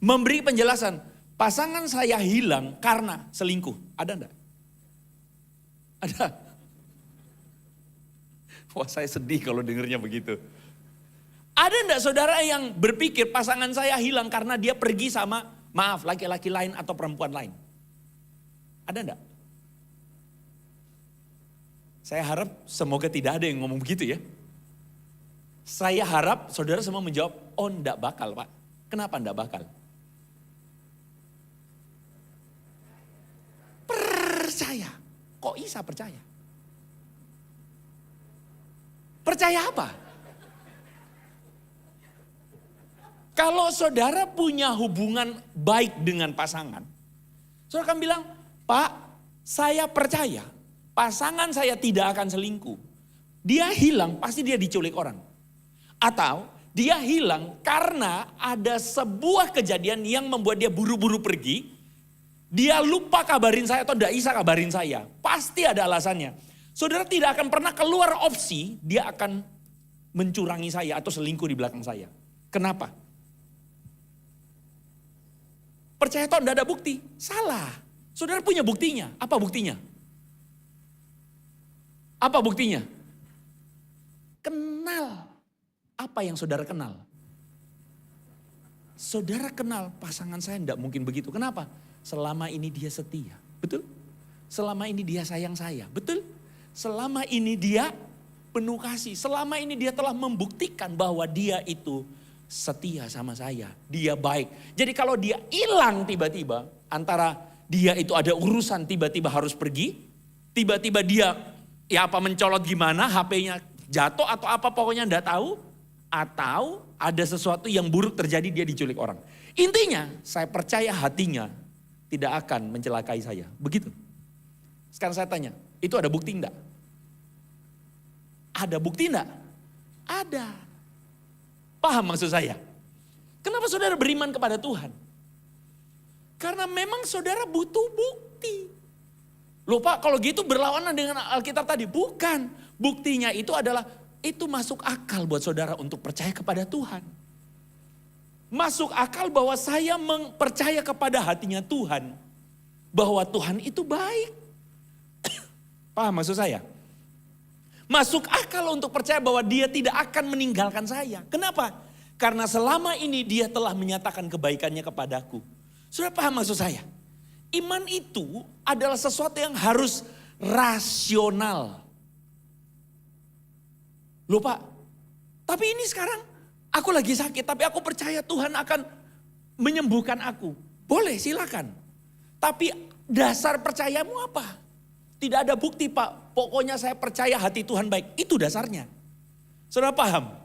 memberi penjelasan, pasangan saya hilang karena selingkuh? Ada enggak? Ada. Wah, saya sedih kalau dengarnya begitu. Ada enggak saudara yang berpikir pasangan saya hilang karena dia pergi sama, maaf, laki-laki lain atau perempuan lain? Ada enggak? Saya harap semoga tidak ada yang ngomong begitu ya. Saya harap saudara semua menjawab, oh enggak bakal Pak. Kenapa enggak bakal? Percaya. Kok Isa percaya? Percaya apa? Kalau saudara punya hubungan baik dengan pasangan, saudara akan bilang, Pak, saya percaya pasangan saya tidak akan selingkuh. dia hilang pasti dia diculik orang. Atau dia hilang karena ada sebuah kejadian yang membuat dia buru-buru pergi. Dia lupa kabarin saya atau tidak bisa kabarin saya. Pasti ada alasannya. Saudara tidak akan pernah keluar opsi dia akan mencurangi saya atau selingkuh di belakang saya. Kenapa? Percaya atau tidak ada bukti? Salah. Saudara punya buktinya. Apa buktinya? Apa buktinya? Kenal. Apa yang saudara kenal? Saudara kenal pasangan saya tidak mungkin begitu. Kenapa? Selama ini dia setia. Betul? Selama ini dia sayang saya. Betul? Selama ini dia penuh kasih. Selama ini dia telah membuktikan bahwa dia itu setia sama saya. Dia baik. Jadi kalau dia hilang tiba-tiba, antara dia itu ada urusan tiba-tiba harus pergi, tiba-tiba dia ya apa mencolot gimana, HP-nya jatuh atau apa pokoknya enggak tahu, atau ada sesuatu yang buruk terjadi dia diculik orang. Intinya saya percaya hatinya tidak akan mencelakai saya. Begitu. Sekarang saya tanya, itu ada bukti enggak? Ada bukti enggak? Ada. Paham maksud saya? Kenapa saudara beriman kepada Tuhan? Karena memang saudara butuh bukti. Loh Pak, kalau gitu berlawanan dengan Alkitab tadi. Bukan. Buktinya itu adalah, itu masuk akal buat saudara untuk percaya kepada Tuhan. Masuk akal bahwa saya percaya kepada hatinya Tuhan. Bahwa Tuhan itu baik. Paham maksud saya? Masuk akal untuk percaya bahwa dia tidak akan meninggalkan saya. Kenapa? Karena selama ini dia telah menyatakan kebaikannya kepadaku. Sudah paham maksud saya? Iman itu adalah sesuatu yang harus rasional. Loh Pak, tapi ini sekarang aku lagi sakit, tapi aku percaya Tuhan akan menyembuhkan aku. Boleh, silakan. Tapi dasar percayamu apa? Tidak ada bukti Pak, pokoknya saya percaya hati Tuhan baik. Itu dasarnya. Saudara paham?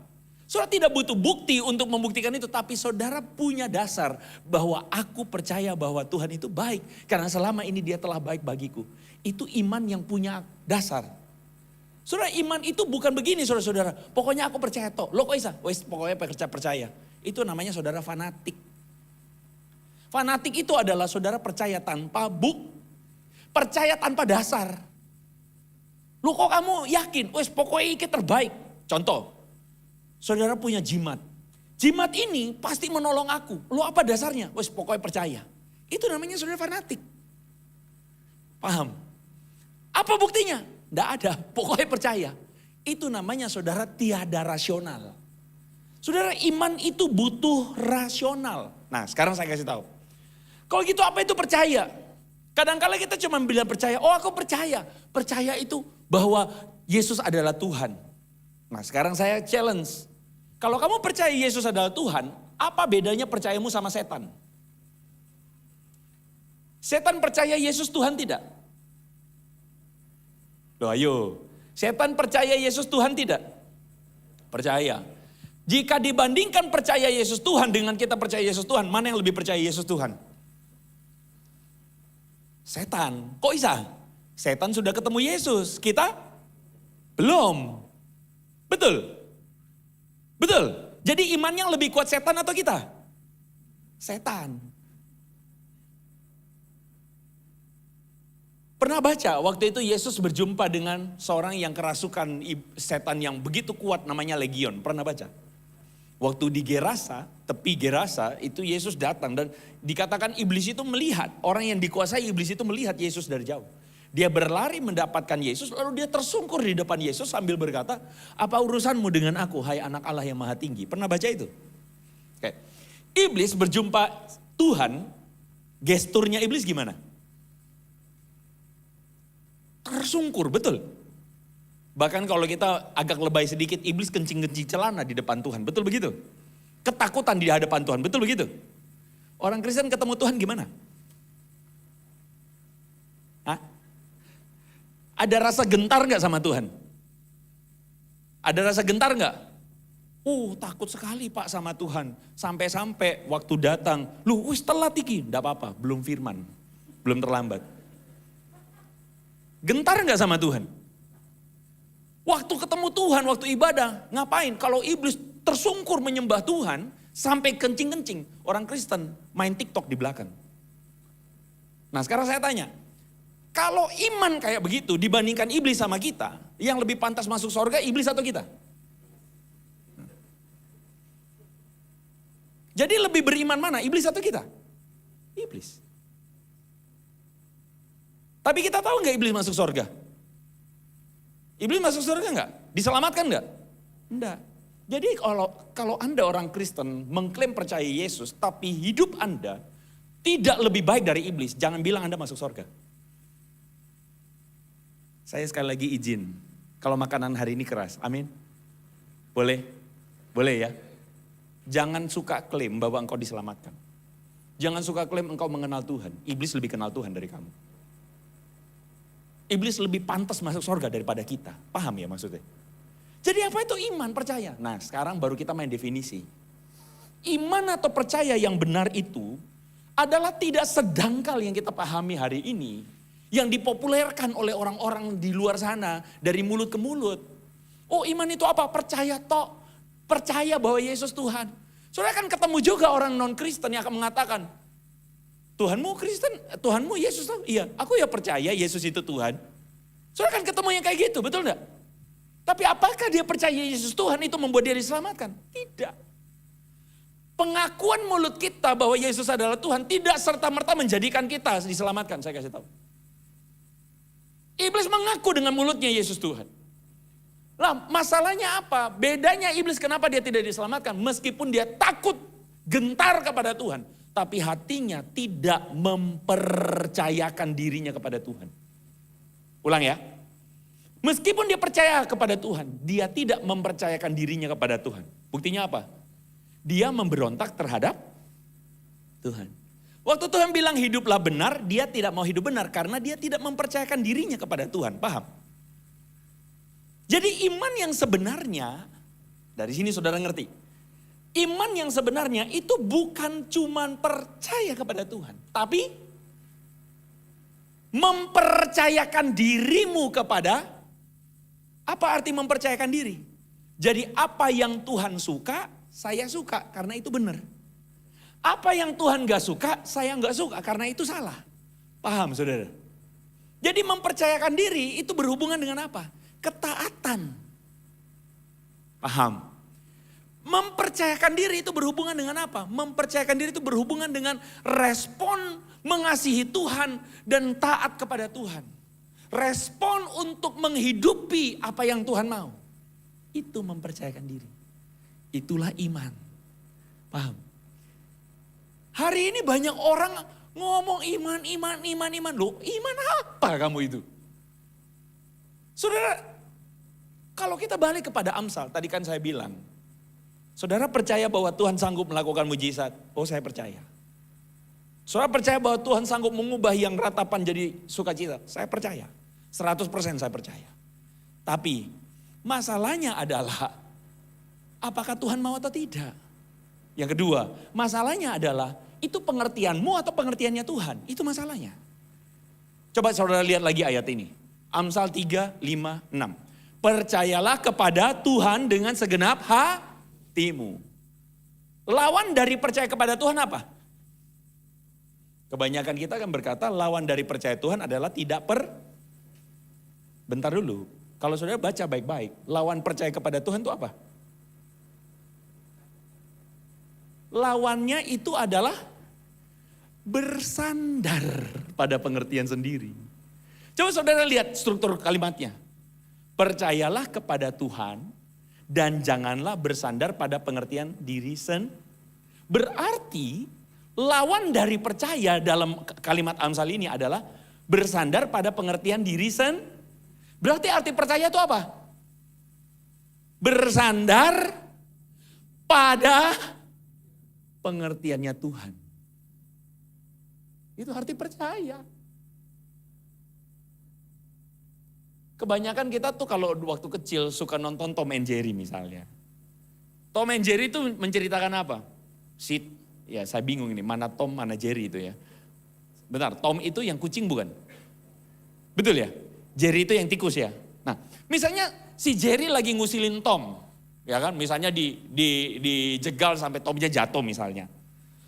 Saudara tidak butuh bukti untuk membuktikan itu, tapi saudara punya dasar bahwa aku percaya bahwa Tuhan itu baik. Karena selama ini dia telah baik bagiku. Itu iman yang punya dasar. Saudara, iman itu bukan begini saudara-saudara. Pokoknya aku percaya toh. Lo kok bisa? Wes pokoknya percaya. Itu namanya saudara fanatik. Fanatik itu adalah saudara percaya tanpa percaya tanpa dasar. Lo kok kamu yakin? Wes pokoknya ini terbaik. Contoh. Saudara punya jimat. Jimat ini pasti menolong aku. Lo apa dasarnya? Wes pokoknya percaya. Itu namanya saudara fanatik. Paham? Apa buktinya? Tidak ada. Pokoknya percaya. Itu namanya saudara tiada rasional. Saudara iman itu butuh rasional. Nah sekarang saya kasih tahu. Kalau gitu apa itu percaya? Kadang-kala kita cuma bilang percaya. Oh aku percaya. Percaya itu bahwa Yesus adalah Tuhan. Nah sekarang saya challenge. Kalau kamu percaya Yesus adalah Tuhan, apa bedanya percayamu sama setan? Setan percaya Yesus Tuhan tidak? Loh ayo, setan percaya Yesus Tuhan tidak? Percaya. Jika dibandingkan percaya Yesus Tuhan dengan kita percaya Yesus Tuhan, mana yang lebih percaya Yesus Tuhan? Setan. Kok bisa? Setan sudah ketemu Yesus, kita belum. Betul? Betul. Jadi imannya lebih kuat setan atau kita? Setan. Pernah baca waktu itu Yesus berjumpa dengan seorang yang kerasukan setan yang begitu kuat namanya Legion. Pernah baca? Waktu di Gerasa, tepi Gerasa itu Yesus datang dan dikatakan iblis itu melihat. Orang yang dikuasai iblis itu melihat Yesus dari jauh. Dia berlari mendapatkan Yesus, lalu dia tersungkur di depan Yesus sambil berkata, apa urusanmu dengan aku, hai anak Allah yang maha tinggi? Pernah baca itu? Oke. Iblis berjumpa Tuhan, gesturnya iblis gimana? Tersungkur, betul. Bahkan kalau kita agak lebay sedikit, iblis kencing-kencing celana di depan Tuhan, betul begitu? Ketakutan di hadapan Tuhan, betul begitu? Orang Kristen ketemu Tuhan gimana? Hah? Ada rasa gentar gak sama Tuhan? Ada rasa gentar gak? Takut sekali Pak sama Tuhan. Sampai-sampai waktu datang, wis telat iki. Gak apa-apa, belum firman. Belum terlambat. Gentar gak sama Tuhan? Waktu ketemu Tuhan, waktu ibadah, ngapain? Kalau iblis tersungkur menyembah Tuhan, sampai kencing-kencing, orang Kristen main TikTok di belakang. Nah sekarang saya tanya, kalau iman kayak begitu dibandingkan iblis sama kita, yang lebih pantas masuk surga iblis atau kita? Jadi lebih beriman mana, iblis atau kita? Iblis. Tapi kita tahu nggak iblis masuk surga? Iblis masuk surga nggak? Diselamatkan nggak? Enggak. Jadi kalau Anda orang Kristen mengklaim percaya Yesus, tapi hidup Anda tidak lebih baik dari iblis, jangan bilang Anda masuk surga. Saya sekali lagi izin, kalau makanan hari ini keras, amin? Boleh? Boleh ya? Jangan suka klaim bahwa engkau diselamatkan. Jangan suka klaim engkau mengenal Tuhan. Iblis lebih kenal Tuhan dari kamu. Iblis lebih pantas masuk surga daripada kita. Paham ya maksudnya? Jadi apa itu iman, percaya? Nah sekarang baru kita main definisi. Iman atau percaya yang benar itu adalah tidak sedangkal yang kita pahami hari ini. Yang dipopulerkan oleh orang-orang di luar sana dari mulut ke mulut. Oh iman itu apa? Percaya tok. Percaya bahwa Yesus Tuhan. Saudara kan ketemu juga orang non-Kristen yang akan mengatakan, Tuhanmu Kristen, Tuhanmu Yesus tahu? Iya, aku ya percaya Yesus itu Tuhan. Saudara kan ketemu yang kayak gitu, betul enggak? Tapi apakah dia percaya Yesus Tuhan itu membuat dia diselamatkan? Tidak. Pengakuan mulut kita bahwa Yesus adalah Tuhan tidak serta-merta menjadikan kita diselamatkan, saya kasih tahu. Iblis mengaku dengan mulutnya Yesus Tuhan. Lah masalahnya apa? Bedanya iblis kenapa dia tidak diselamatkan? Meskipun dia takut, gentar kepada Tuhan. Tapi hatinya tidak mempercayakan dirinya kepada Tuhan. Ulang ya. Meskipun dia percaya kepada Tuhan, dia tidak mempercayakan dirinya kepada Tuhan. Buktinya apa? Dia memberontak terhadap Tuhan. Waktu Tuhan bilang hiduplah benar, dia tidak mau hidup benar karena dia tidak mempercayakan dirinya kepada Tuhan. Paham? Jadi iman yang sebenarnya, dari sini saudara ngerti. Iman yang sebenarnya itu bukan cuman percaya kepada Tuhan. Tapi mempercayakan dirimu kepada, apa arti mempercayakan diri? Jadi apa yang Tuhan suka, saya suka karena itu benar. Apa yang Tuhan gak suka, saya gak suka karena itu salah. Paham saudara? Jadi mempercayakan diri itu berhubungan dengan apa? Ketaatan. Paham? Mempercayakan diri itu berhubungan dengan apa? Mempercayakan diri itu berhubungan dengan respon mengasihi Tuhan dan taat kepada Tuhan. Respon untuk menghidupi apa yang Tuhan mau. Itu mempercayakan diri. Itulah iman. Paham? Hari ini banyak orang ngomong iman. Loh, iman apa kamu itu? Saudara, kalau kita balik kepada Amsal, tadi kan saya bilang, saudara percaya bahwa Tuhan sanggup melakukan mujizat? Oh saya percaya. Saudara percaya bahwa Tuhan sanggup mengubah yang ratapan jadi sukacita? Saya percaya. 100% saya percaya. Tapi masalahnya adalah, apakah Tuhan mau atau tidak? Yang kedua, masalahnya adalah, itu pengertianmu atau pengertiannya Tuhan? Itu masalahnya. Coba saudara lihat lagi ayat ini. Amsal 3, 5, 6. Percayalah kepada Tuhan dengan segenap hatimu. Lawan dari percaya kepada Tuhan apa? Kebanyakan kita kan berkata lawan dari percaya Tuhan adalah tidak Bentar dulu. Kalau saudara baca baik-baik, lawan percaya kepada Tuhan itu apa? Lawannya itu adalah bersandar pada pengertian sendiri. Coba saudara lihat struktur kalimatnya. Percayalah kepada Tuhan dan janganlah bersandar pada pengertian diri sendiri. Berarti lawan dari percaya dalam kalimat Amsal ini adalah bersandar pada pengertian diri sendiri. Berarti arti percaya itu apa? Bersandar pada pengertiannya Tuhan. Itu arti percaya. Kebanyakan kita tuh kalau waktu kecil suka nonton Tom and Jerry misalnya. Tom and Jerry itu menceritakan apa? Ya saya bingung ini, mana Tom mana Jerry itu ya. Bentar, Tom itu yang kucing bukan? Betul ya? Jerry itu yang tikus ya. Nah misalnya si Jerry lagi ngusilin Tom. Ya kan, misalnya dijegal sampai Tomnya jatuh misalnya.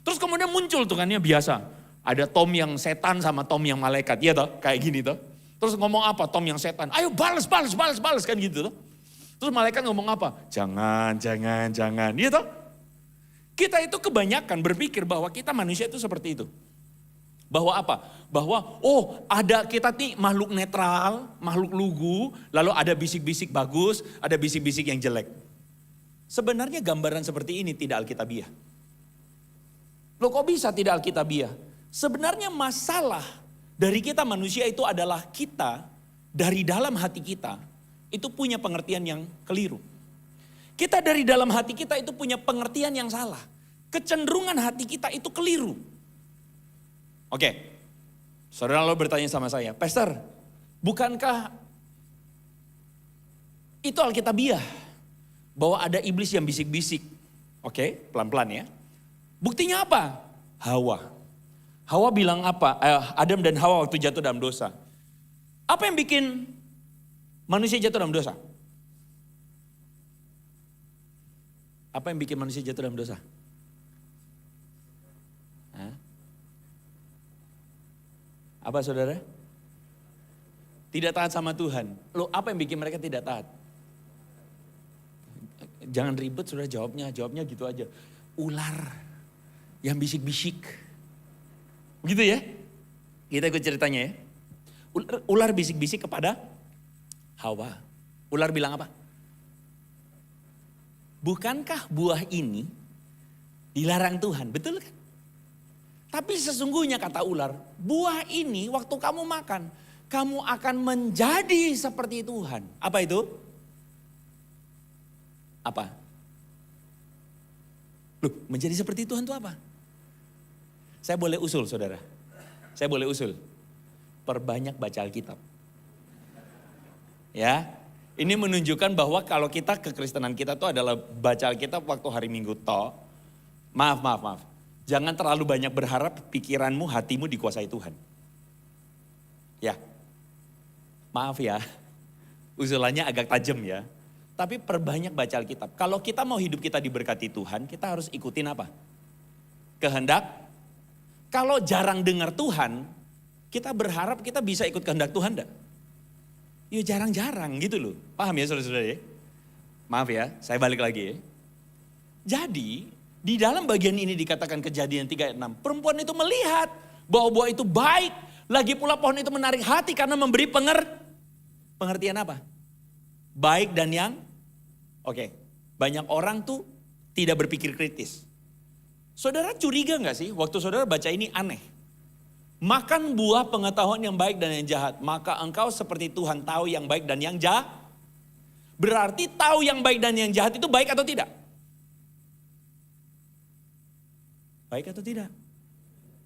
Terus kemudian muncul tuh kan ya biasa. Ada Tom yang setan sama Tom yang malaikat. Iya toh, kayak gini toh. Terus ngomong apa? Tom yang setan. Ayo balas kan gitu toh. Terus malaikat ngomong apa? Jangan. Iya toh. Kita itu kebanyakan berpikir bahwa kita manusia itu seperti itu. Bahwa apa? Bahwa ada kita nih makhluk netral, makhluk lugu, lalu ada bisik-bisik bagus, ada bisik-bisik yang jelek. Sebenarnya gambaran seperti ini tidak alkitabiah. Loh kok bisa tidak alkitabiah? Sebenarnya masalah dari kita manusia itu adalah kita dari dalam hati kita itu punya pengertian yang keliru. Kita dari dalam hati kita itu punya pengertian yang salah. Kecenderungan hati kita itu keliru. Oke, saudara lo bertanya sama saya, Pastor, bukankah itu alkitabiah? Bahwa ada iblis yang bisik-bisik. Oke, pelan-pelan ya. Buktinya apa? Hawa bilang apa? Adam dan Hawa waktu jatuh dalam dosa. Apa yang bikin manusia jatuh dalam dosa? Apa yang bikin manusia jatuh dalam dosa? Apa saudara? Tidak taat sama Tuhan. Loh apa yang bikin mereka tidak taat? Jangan ribet saudara jawabnya gitu aja. Ular yang bisik-bisik. Begitu ya? Kita ikut ceritanya ya. Ular bisik-bisik kepada Hawa. Ular bilang apa? Bukankah buah ini dilarang Tuhan? Betul kan? Tapi sesungguhnya kata ular, buah ini waktu kamu makan, kamu akan menjadi seperti Tuhan. Apa itu? Apa? Loh, menjadi seperti Tuhan itu apa? Saya boleh usul saudara. Saya boleh usul. Perbanyak baca Alkitab. Ya, ini menunjukkan bahwa kalau kita kekristenan kita itu adalah baca Alkitab waktu hari Minggu toh. Maaf. Jangan terlalu banyak berharap pikiranmu, hatimu dikuasai Tuhan. Ya, maaf ya, usulannya agak tajam ya. Tapi perbanyak baca Alkitab. Kalau kita mau hidup kita diberkati Tuhan, kita harus ikutin apa? Kehendak. Kalau jarang dengar Tuhan, kita berharap kita bisa ikut kehendak Tuhan enggak? Ya jarang-jarang gitu loh. Paham ya saudara-saudara ya? Maaf ya, saya balik lagi ya. Jadi di dalam bagian ini dikatakan Kejadian 3 ayat 6. Perempuan itu melihat bahwa buah itu baik. Lagi pula pohon itu menarik hati karena memberi pengertian apa? Baik dan yang oke. Banyak orang tuh tidak berpikir kritis. Saudara curiga gak sih waktu saudara baca ini aneh? Makan buah pengetahuan yang baik dan yang jahat. Maka engkau seperti Tuhan tahu yang baik dan yang jahat. Berarti tahu yang baik dan yang jahat itu baik atau tidak? Baik atau tidak?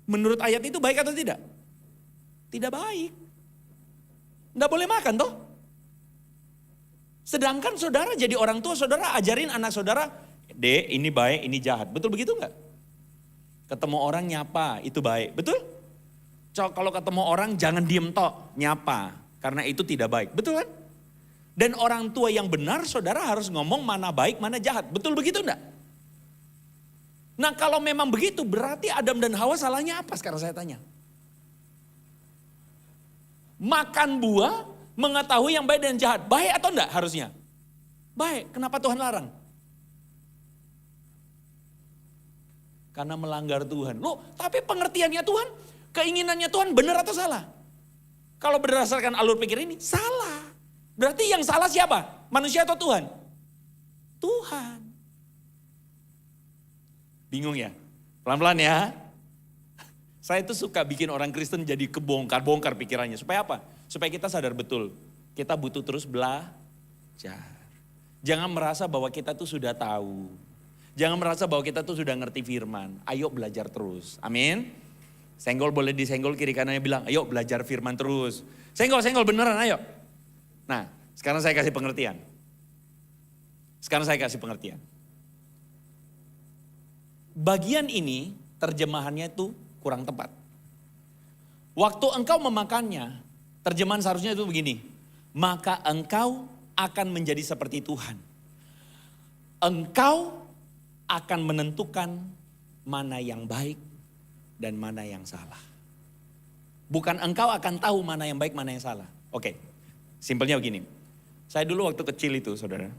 Menurut ayat itu baik atau tidak? Tidak baik. Nggak boleh makan toh. Sedangkan saudara jadi orang tua, saudara ajarin anak saudara, Dek ini baik, ini jahat. Betul begitu nggak? Ketemu orang nyapa, itu baik. Betul? Kalau ketemu orang jangan diem tok, nyapa. Karena itu tidak baik. Betul kan? Dan orang tua yang benar, saudara harus ngomong mana baik, mana jahat. Betul begitu enggak? Nah kalau memang begitu berarti Adam dan Hawa salahnya apa sekarang saya tanya? Makan buah, mengetahui yang baik dan jahat. Baik atau enggak harusnya? Baik, kenapa Tuhan larang? Karena melanggar Tuhan. Loh, tapi pengertiannya Tuhan, keinginannya Tuhan benar atau salah? Kalau berdasarkan alur pikir ini, salah. Berarti yang salah siapa? Manusia atau Tuhan? Tuhan. Bingung ya? Pelan-pelan ya. Saya itu suka bikin orang Kristen jadi kebongkar-bongkar pikirannya. Supaya apa? Supaya kita sadar betul. Kita butuh terus belajar. Jangan merasa bahwa kita tuh sudah tahu. Jangan merasa bahwa kita tuh sudah ngerti firman. Ayo belajar terus. Amin. Senggol boleh disenggol kiri kanannya bilang, ayo belajar firman terus. Senggol beneran ayo. Nah, sekarang saya kasih pengertian. Bagian ini terjemahannya itu kurang tepat. Waktu engkau memakannya, terjemahan seharusnya itu begini. Maka engkau akan menjadi seperti Tuhan. Engkau akan menentukan mana yang baik dan mana yang salah. Bukan engkau akan tahu mana yang baik, mana yang salah. Oke, simpelnya begini. Saya dulu waktu kecil itu, saudara,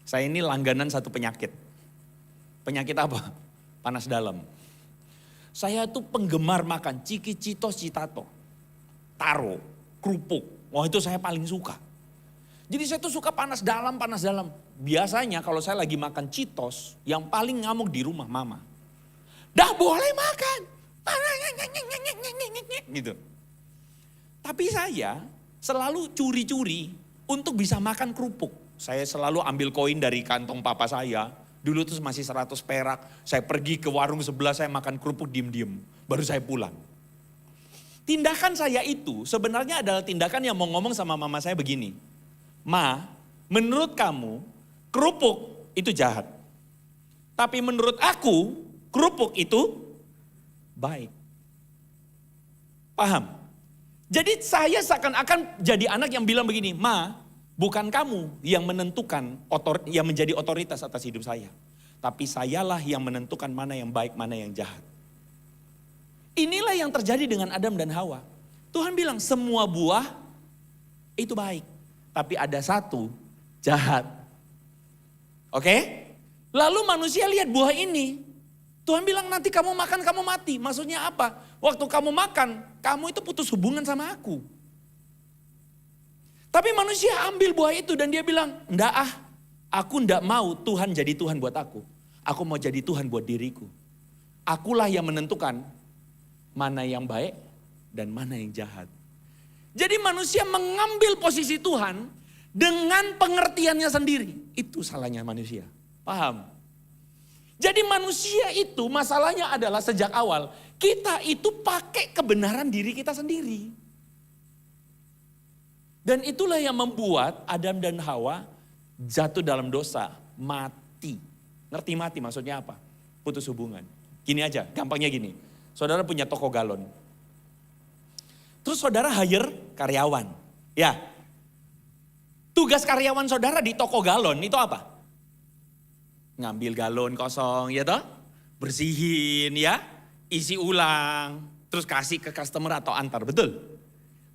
saya ini langganan satu penyakit. Penyakit apa? Panas dalam. Saya tuh penggemar makan ciki, citos, citato, taro, kerupuk. Wah itu saya paling suka. Jadi saya tuh suka panas dalam, panas dalam. Biasanya kalau saya lagi makan citos, yang paling ngamuk di rumah mama. Dah boleh makan. Gitu. Tapi saya selalu curi-curi untuk bisa makan kerupuk. Saya selalu ambil koin dari kantong papa saya. Dulu tuh masih 100 perak. Saya pergi ke warung sebelah, saya makan kerupuk diem-diem. Baru saya pulang. Tindakan saya itu sebenarnya adalah tindakan yang mau ngomong sama mama saya begini. Ma, menurut kamu kerupuk itu jahat. Tapi menurut aku kerupuk itu baik. Paham? Jadi saya seakan-akan jadi anak yang bilang begini, Ma, bukan kamu yang menentukan, yang menjadi otoritas atas hidup saya. Tapi sayalah yang menentukan mana yang baik, mana yang jahat. Inilah yang terjadi dengan Adam dan Hawa. Tuhan bilang semua buah itu baik. Tapi ada satu jahat. Oke? Lalu manusia lihat buah ini. Tuhan bilang nanti kamu makan kamu mati. Maksudnya apa? Waktu kamu makan, kamu itu putus hubungan sama aku. Tapi manusia ambil buah itu dan dia bilang, enggak aku enggak mau Tuhan jadi Tuhan buat aku. Aku mau jadi Tuhan buat diriku. Akulah yang menentukan mana yang baik dan mana yang jahat. Jadi manusia mengambil posisi Tuhan dengan pengertiannya sendiri. Itu salahnya manusia. Paham? Jadi manusia itu masalahnya adalah sejak awal. Kita itu pakai kebenaran diri kita sendiri. Dan itulah yang membuat Adam dan Hawa jatuh dalam dosa. Mati. Ngerti mati maksudnya apa? Putus hubungan. Gini aja, gampangnya gini. Saudara punya toko galon. Terus saudara hire karyawan. Ya. Tugas karyawan saudara di toko galon itu apa? Ngambil galon kosong ya toh. Bersihin ya. Isi ulang. Terus kasih ke customer atau antar. Betul?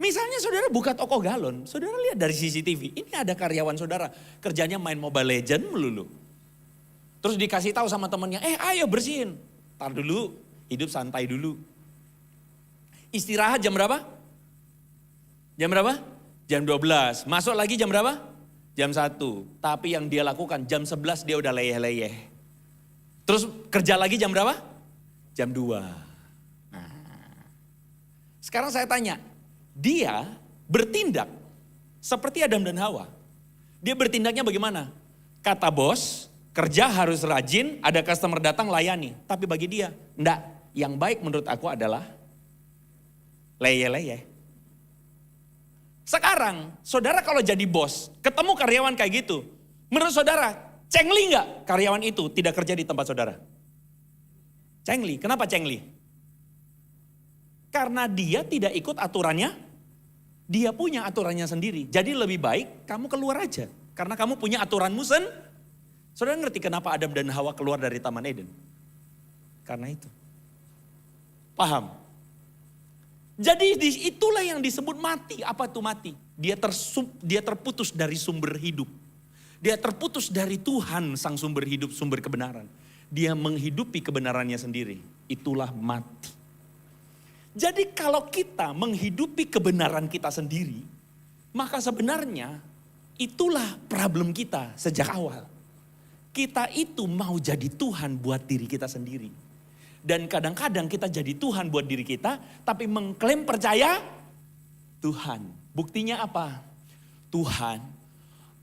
Misalnya saudara buka toko galon. Saudara lihat dari CCTV. Ini ada karyawan saudara. Kerjanya main Mobile Legends melulu. Terus dikasih tahu sama temennya. Ayo bersihin. Tar dulu. Hidup santai dulu. Istirahat jam berapa? Jam berapa? Jam 12. Masuk lagi jam berapa? Jam 1. Tapi yang dia lakukan jam 11 dia udah leyeh-leyeh. Terus kerja lagi jam berapa? Jam 2. Nah. Sekarang saya tanya. Dia bertindak seperti Adam dan Hawa. Dia bertindaknya bagaimana? Kata bos, kerja harus rajin, ada customer datang layani. Tapi bagi dia, enggak. Yang baik menurut aku adalah leyeh-leyeh. Sekarang, saudara kalau jadi bos, ketemu karyawan kayak gitu. Menurut saudara, cengli enggak karyawan itu tidak kerja di tempat saudara? Cengli, kenapa cengli? Karena dia tidak ikut aturannya, dia punya aturannya sendiri. Jadi lebih baik kamu keluar aja. Karena kamu punya aturanmu Saudara ngerti kenapa Adam dan Hawa keluar dari Taman Eden? Karena itu. Paham? Jadi itulah yang disebut mati. Apa itu mati? Dia terputus dari sumber hidup. Dia terputus dari Tuhan sang sumber hidup, sumber kebenaran. Dia menghidupi kebenarannya sendiri. Itulah mati. Jadi kalau kita menghidupi kebenaran kita sendiri, maka sebenarnya itulah problem kita sejak awal. Kita itu mau jadi Tuhan buat diri kita sendiri. Dan kadang-kadang kita jadi Tuhan buat diri kita, tapi mengklaim percaya Tuhan. Buktinya apa? Tuhan,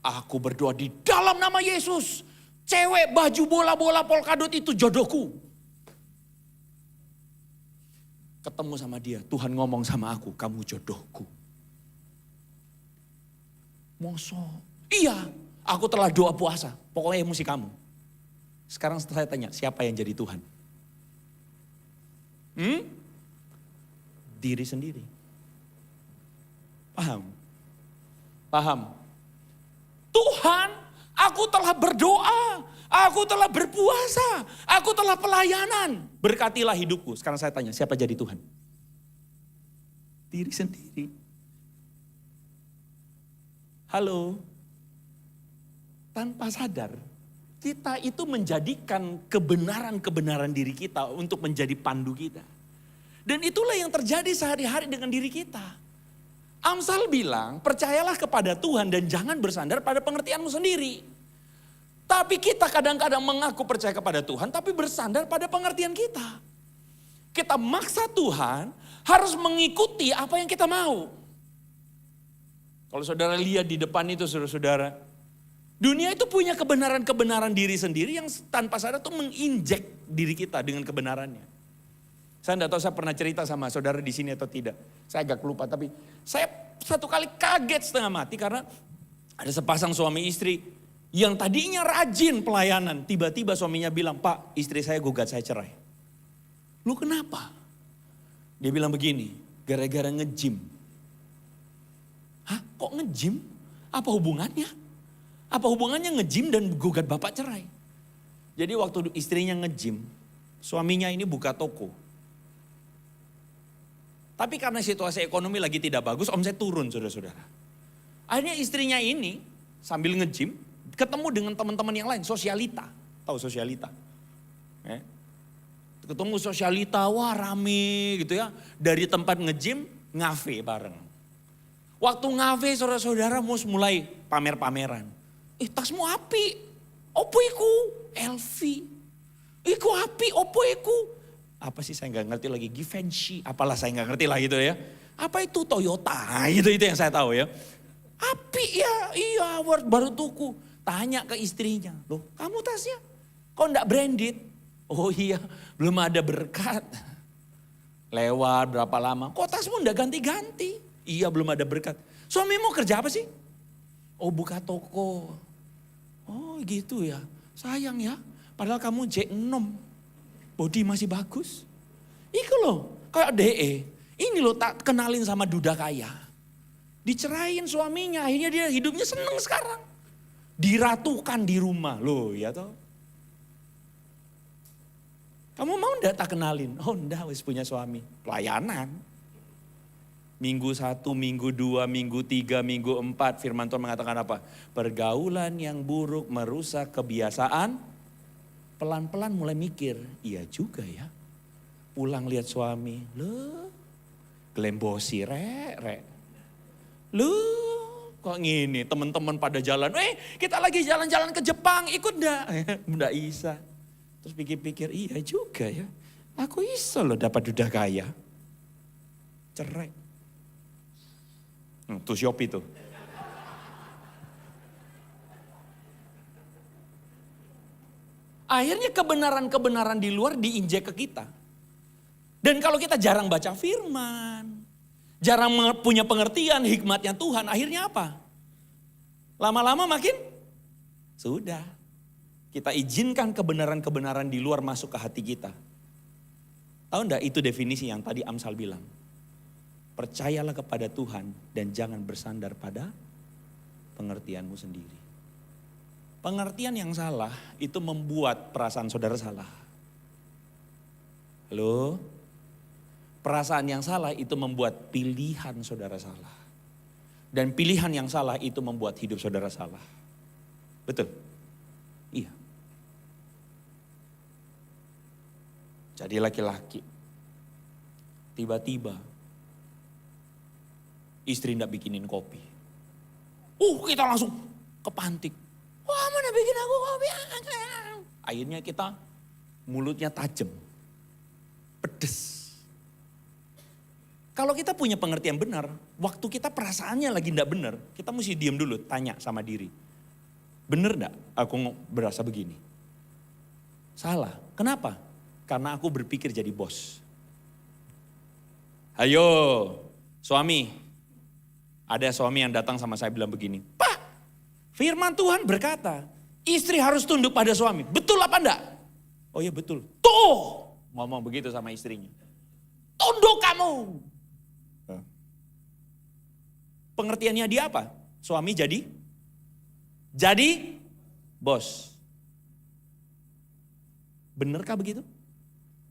aku berdoa di dalam nama Yesus. Cewek baju bola-bola polkadot itu jodohku. Ketemu sama dia, Tuhan ngomong sama aku, kamu jodohku. Mosok, iya, aku telah doa puasa, pokoknya mesti kamu. Sekarang saya tanya, siapa yang jadi Tuhan? Diri sendiri. Paham? Paham? Tuhan Tuhan, aku telah berdoa, aku telah berpuasa, aku telah pelayanan. Berkatilah hidupku. Sekarang saya tanya, siapa jadi Tuhan? Diri sendiri. Halo. Tanpa sadar, kita itu menjadikan kebenaran-kebenaran diri kita untuk menjadi pandu kita. Dan itulah yang terjadi sehari-hari dengan diri kita. Amsal bilang, percayalah kepada Tuhan dan jangan bersandar pada pengertianmu sendiri. Tapi kita kadang-kadang mengaku percaya kepada Tuhan, tapi bersandar pada pengertian kita. Kita maksa Tuhan harus mengikuti apa yang kita mau. Kalau saudara lihat di depan itu saudara-saudara, dunia itu punya kebenaran-kebenaran diri sendiri yang tanpa sadar tuh menginjek diri kita dengan kebenarannya. Saya enggak tahu saya pernah cerita sama saudara di sini atau tidak. Saya agak lupa, tapi saya satu kali kaget setengah mati karena ada sepasang suami istri yang tadinya rajin pelayanan. Tiba-tiba suaminya bilang, "Pak, istri saya gugat saya cerai." "Lu kenapa?" Dia bilang begini, "Gara-gara nge-gym." "Hah, kok nge-gym? Apa hubungannya? Apa hubungannya nge-gym dan gugat bapak cerai?" Jadi waktu istrinya nge-gym, suaminya ini buka toko. Tapi karena situasi ekonomi lagi tidak bagus, omset turun saudara-saudara. Akhirnya istrinya ini sambil nge-gym, ketemu dengan teman-teman yang lain, sosialita. Tahu sosialita? Ketemu sosialita, wah rame gitu ya. Dari tempat nge-gym, ngafe bareng. Waktu ngafe saudara-saudara mulai pamer-pameran. "Tasmu api, opo iku? LV. Iku api, opo iku?" Apa sih saya nggak ngerti lagi, Givenchy, apalah saya nggak ngerti lah gitu ya. Apa itu Toyota, itu yang saya tahu ya. Api ya, iya baru tuku. Tanya ke istrinya, "Loh kamu tasnya kok enggak branded?" "Oh iya, belum ada berkat." Lewat berapa lama, "Kok tasmu enggak ganti-ganti?" "Iya belum ada berkat." "Suamimu kerja apa sih?" "Oh buka toko." "Oh gitu ya, sayang ya. Padahal kamu J6, body masih bagus." Iku loh, kayak DE. Ini loh tak kenalin sama duda kaya. Dicerain suaminya, akhirnya dia hidupnya seneng sekarang. Diratukan di rumah, loh ya toh. Kamu mau enggak tak kenalin? "Oh enggak, wis punya suami." Pelayanan. Minggu 1, minggu 2, minggu 3, minggu 4. Firman Tuhan mengatakan apa? Pergaulan yang buruk merusak kebiasaan. Pelan-pelan mulai mikir, iya juga ya. Pulang lihat suami, loh glembosi rek. Loh kok gini, teman-teman pada jalan. Kita lagi jalan-jalan ke Jepang, ikut enggak? Enggak bisa. Terus pikir-pikir, iya juga ya. Aku iso loh dapat duda kaya. Cerai. Tuh Shopee tuh. Akhirnya kebenaran-kebenaran di luar diinjek ke kita. Dan kalau kita jarang baca firman, jarang punya pengertian hikmatnya Tuhan, akhirnya apa? Lama-lama makin sudah. Kita izinkan kebenaran-kebenaran di luar masuk ke hati kita. Tahu enggak itu definisi yang tadi Amsal bilang? Percayalah kepada Tuhan dan jangan bersandar pada pengertianmu sendiri. Pengertian yang salah itu membuat perasaan saudara salah. Halo? Perasaan yang salah itu membuat pilihan saudara salah. Dan pilihan yang salah itu membuat hidup saudara salah. Betul? Iya. Jadi laki-laki. Tiba-tiba istri tidak bikinin kopi. Kita langsung kepantik. Wah mana bikin aku kopi. Akhirnya kita mulutnya tajam. Pedes. Kalau kita punya pengertian benar, waktu kita perasaannya lagi tidak benar, kita mesti diam dulu, tanya sama diri. Benar enggak aku berasa begini? Salah. Kenapa? Karena aku berpikir jadi bos. Ayo, suami. Ada suami yang datang sama saya bilang begini, "Pak, firman Tuhan berkata, istri harus tunduk pada suami. Betul apa enggak?" "Oh iya betul." "Tuh," ngomong begitu sama istrinya. "Tunduk kamu." Pengertiannya dia apa? Suami jadi jadi bos. Benarkah begitu?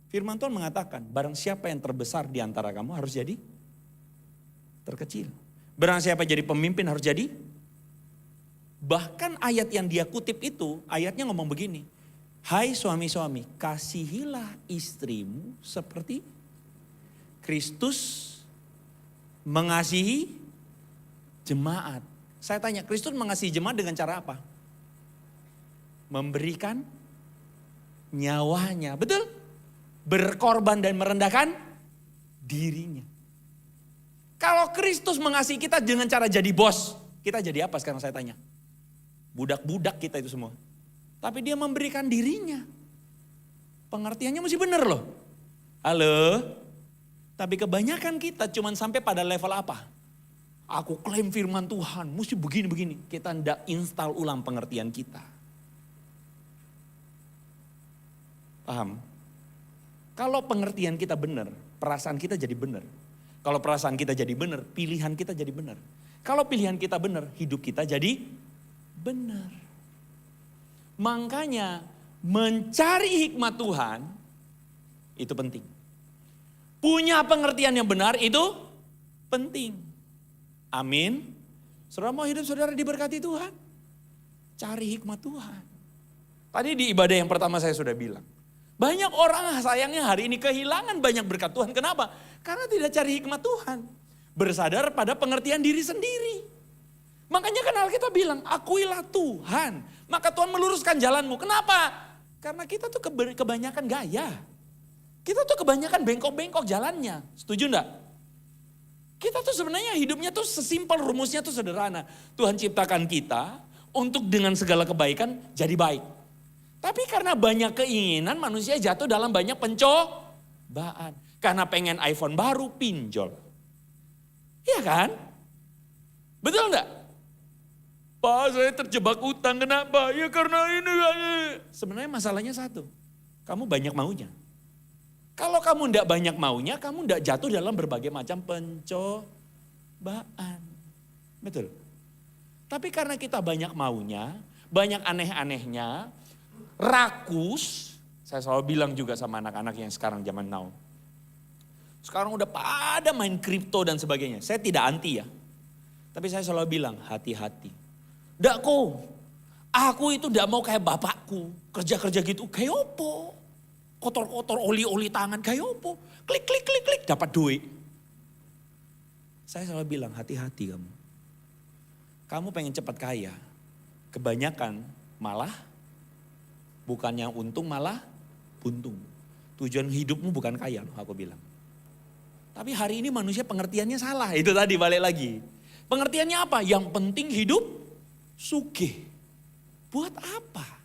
Firman Tuhan mengatakan, barang siapa yang terbesar di antara kamu harus jadi terkecil. Barang siapa jadi pemimpin harus jadi. Bahkan ayat yang dia kutip itu, ayatnya ngomong begini. Hai suami-suami, kasihilah istrimu seperti Kristus mengasihi jemaat. Saya tanya, Kristus mengasihi jemaat dengan cara apa? Memberikan nyawanya, betul? Berkorban dan merendahkan dirinya. Kalau Kristus mengasihi kita dengan cara jadi bos, kita jadi apa sekarang saya tanya? Budak-budak kita itu semua. Tapi dia memberikan dirinya. Pengertiannya mesti benar loh. Halo? Tapi kebanyakan kita cuman sampai pada level apa? Aku klaim firman Tuhan, mesti begini-begini. Kita ndak install ulang pengertian kita. Paham? Kalau pengertian kita benar, perasaan kita jadi benar. Kalau perasaan kita jadi benar, pilihan kita jadi benar. Kalau pilihan kita benar, hidup kita jadi benar. Makanya mencari hikmat Tuhan itu penting. Punya pengertian yang benar itu penting. Amin. Saudara mau hidup saudara diberkati Tuhan? Cari hikmat Tuhan. Tadi di ibadah yang pertama saya sudah bilang. Banyak orang sayangnya hari ini kehilangan banyak berkat Tuhan. Kenapa? Karena tidak cari hikmat Tuhan. Bersadar pada pengertian diri sendiri. Makanya kan Alkitab bilang, akuilah Tuhan. Maka Tuhan meluruskan jalanmu. Kenapa? Karena kita tuh kebanyakan gaya. Kita tuh kebanyakan bengkok-bengkok jalannya. Setuju enggak? Kita tuh sebenarnya hidupnya tuh sesimpel, rumusnya tuh sederhana. Tuhan ciptakan kita untuk dengan segala kebaikan jadi baik. Tapi karena banyak keinginan manusia jatuh dalam banyak pencobaan. Karena pengen iPhone baru pinjol. Iya kan? Betul enggak? Pak saya terjebak utang kenapa? Ya karena ini. Sebenarnya masalahnya satu. Kamu banyak maunya. Kalau kamu enggak banyak maunya, kamu enggak jatuh dalam berbagai macam pencobaan. Betul. Tapi karena kita banyak maunya, banyak aneh-anehnya, rakus, saya selalu bilang juga sama anak-anak yang sekarang zaman now. Sekarang udah pada main kripto dan sebagainya. Saya tidak anti ya. Tapi saya selalu bilang hati-hati. Ndak kok, aku itu ndak mau kayak bapakku. Kerja-kerja gitu, kayak opo. Kotor-kotor oli-oli tangan, kayak opo. Klik, klik, klik, klik, dapat duit. Saya selalu bilang hati-hati kamu. Kamu pengen cepat kaya. Kebanyakan malah bukannya untung malah buntung. Tujuan hidupmu bukan kaya loh aku bilang. Tapi hari ini manusia pengertiannya salah. Itu tadi balik lagi. Pengertiannya apa? Yang penting hidup sugih. Buat apa?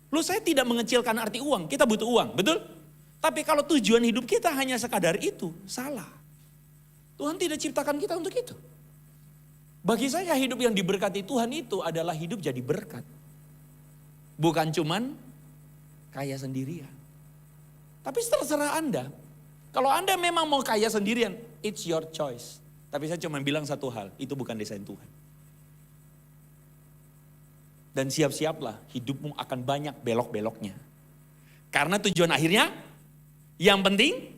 Loh saya tidak mengecilkan arti uang. Kita butuh uang, betul? Tapi kalau tujuan hidup kita hanya sekadar itu, salah. Tuhan tidak ciptakan kita untuk itu. Bagi saya hidup yang diberkati Tuhan itu adalah hidup jadi berkat. Bukan cuman kaya sendirian. Tapi terserah Anda. Kalau Anda memang mau kaya sendirian, it's your choice. Tapi saya cuma bilang satu hal, itu bukan desain Tuhan. Dan siap-siaplah hidupmu akan banyak belok-beloknya. Karena tujuan akhirnya, yang penting,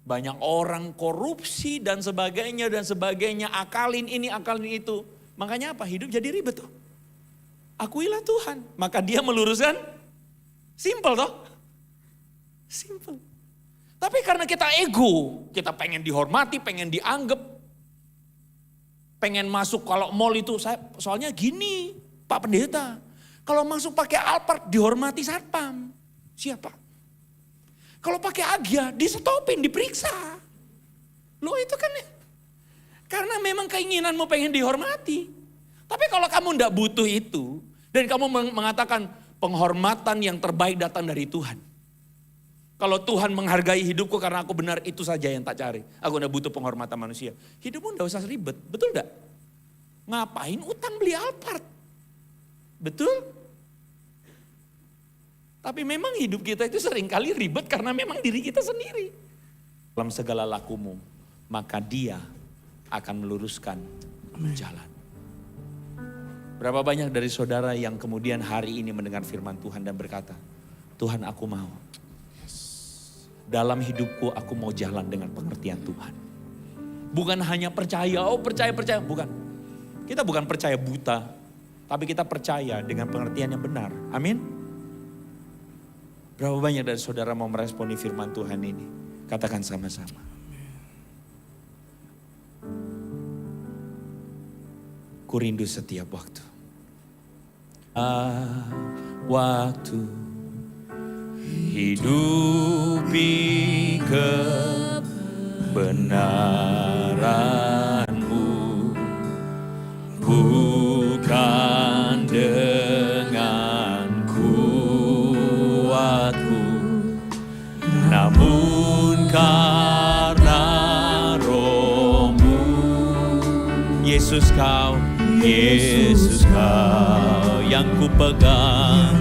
banyak orang korupsi dan sebagainya, akalin ini, akalin itu. Makanya apa? Hidup jadi ribet tuh. Akuilah Tuhan, maka dia meluruskan. Simple toh. Simple. Tapi karena kita ego, kita pengen dihormati, pengen dianggap. Pengen masuk kalau mall itu, soalnya gini Pak Pendeta. Kalau masuk pakai Alphard dihormati satpam. Siapa? Kalau pakai Agya di-stopin, diperiksa. Loh itu kan karena memang keinginanmu pengen dihormati. Tapi kalau kamu enggak butuh itu, dan kamu mengatakan penghormatan yang terbaik datang dari Tuhan. Kalau Tuhan menghargai hidupku karena aku benar, itu saja yang tak cari. Aku enggak butuh penghormatan manusia. Hidupmu enggak usah ribet, betul enggak? Ngapain utang beli Alphard? Betul? Tapi memang hidup kita itu seringkali ribet karena memang diri kita sendiri. Dalam segala lakumu, maka dia akan meluruskan jalan. Berapa banyak dari saudara yang kemudian hari ini mendengar firman Tuhan dan berkata, Tuhan aku mau. Dalam hidupku aku mau jalan dengan pengertian Tuhan. Bukan hanya percaya, percaya, bukan. Kita bukan percaya buta, tapi kita percaya dengan pengertian yang benar. Amin. Berapa banyak dari saudara mau meresponi firman Tuhan ini? Katakan sama-sama. Ku rindu setiap waktu. Waktu hidupi kebenaran-Mu, bukan dengan kuatku, namun karena Roh-Mu. Yesus kau yang ku pegang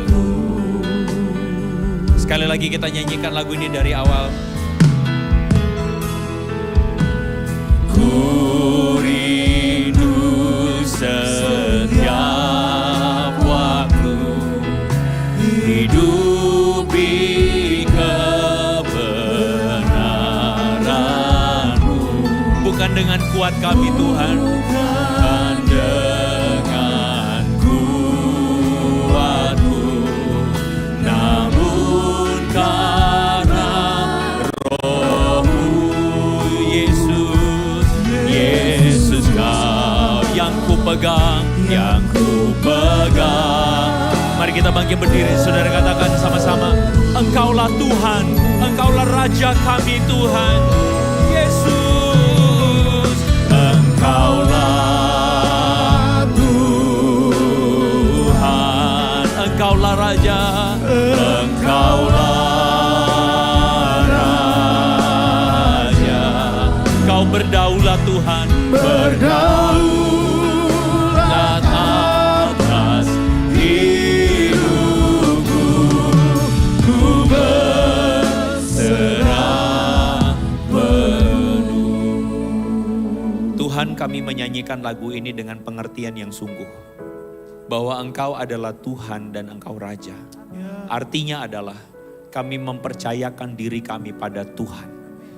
teguh. Sekali lagi kita nyanyikan lagu ini dari awal. Ku rindu setiap waktu hidupi kebenaran-Mu. Bukan dengan kuat kami Tuhan, bukan dengan kuatku, namun karena Roh-Mu. Yesus kau yang ku pegang, Mari kita bangkit berdiri, saudara, katakan sama-sama, Engkaulah Tuhan, Engkaulah Raja kami Tuhan. Yesus, Engkaulah Tuhan, Engkaulah Raja, Engkaulah Raja. Kau berdaulat Tuhan, berdaulat atas hidupku. Ku berserah penuh. Tuhan, kami menyanyikan lagu ini dengan pengertian yang sungguh, bahwa Engkau adalah Tuhan dan Engkau Raja. Artinya adalah kami mempercayakan diri kami pada Tuhan.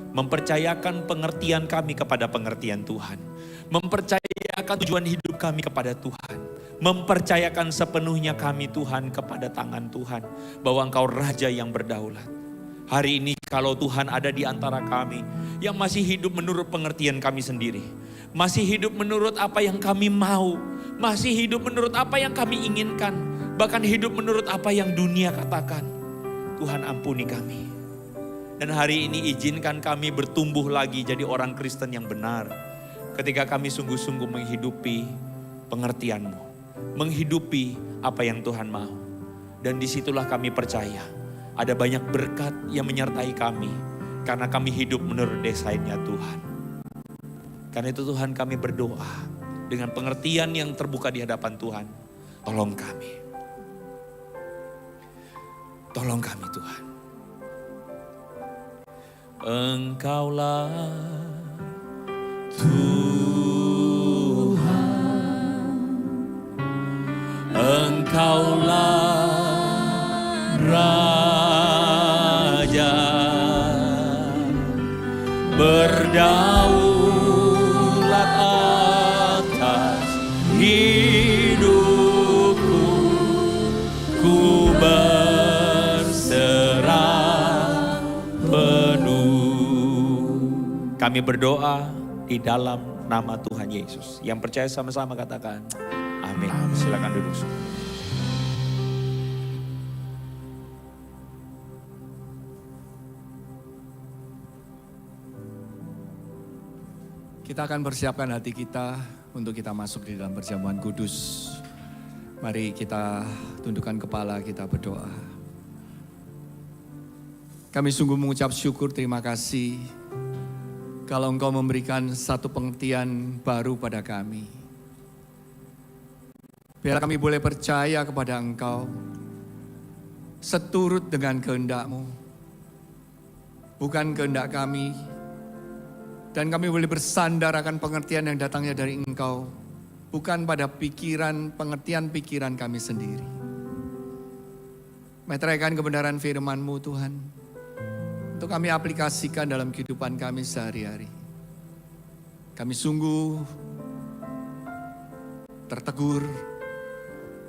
Mempercayakan pengertian kami kepada pengertian Tuhan. Mempercayakan tujuan hidup kami kepada Tuhan. Mempercayakan sepenuhnya kami Tuhan kepada tangan Tuhan. Bahwa Engkau Raja yang berdaulat. Hari ini kalau Tuhan ada di antara kami yang masih hidup menurut pengertian kami sendiri. Masih hidup menurut apa yang kami mau. Masih hidup menurut apa yang kami inginkan. Bahkan hidup menurut apa yang dunia katakan. Tuhan ampuni kami. Dan hari ini izinkan kami bertumbuh lagi jadi orang Kristen yang benar. Ketika kami sungguh-sungguh menghidupi pengertian-Mu. Menghidupi apa yang Tuhan mau. Dan disitulah kami percaya. Ada banyak berkat yang menyertai kami. Karena kami hidup menurut desainnya Tuhan. Karena itu Tuhan, kami berdoa. Dengan pengertian yang terbuka di hadapan Tuhan. Tolong kami. Tolong kami Tuhan. Engkaulah Tuhan, Engkaulah Raja, berdaulat atas hidupku. Ku berserah penuh. Kami berdoa di dalam nama Tuhan Yesus. Yang percaya sama-sama katakan amin. Silakan duduk. Kita akan persiapkan hati kita untuk kita masuk di dalam perjamuan kudus. Mari kita tundukkan kepala, kita berdoa. Kami sungguh mengucap syukur, terima kasih kalau Engkau memberikan satu pengertian baru pada kami. Biar kami boleh percaya kepada Engkau, seturut dengan kehendak-Mu. Bukan kehendak kami, Dan kami boleh bersandar akan pengertian yang datangnya dari Engkau. Bukan pada pengertian pikiran kami sendiri. Meteraikan kebenaran firman-Mu Tuhan. Untuk kami aplikasikan dalam kehidupan kami sehari-hari. Kami sungguh tertegur.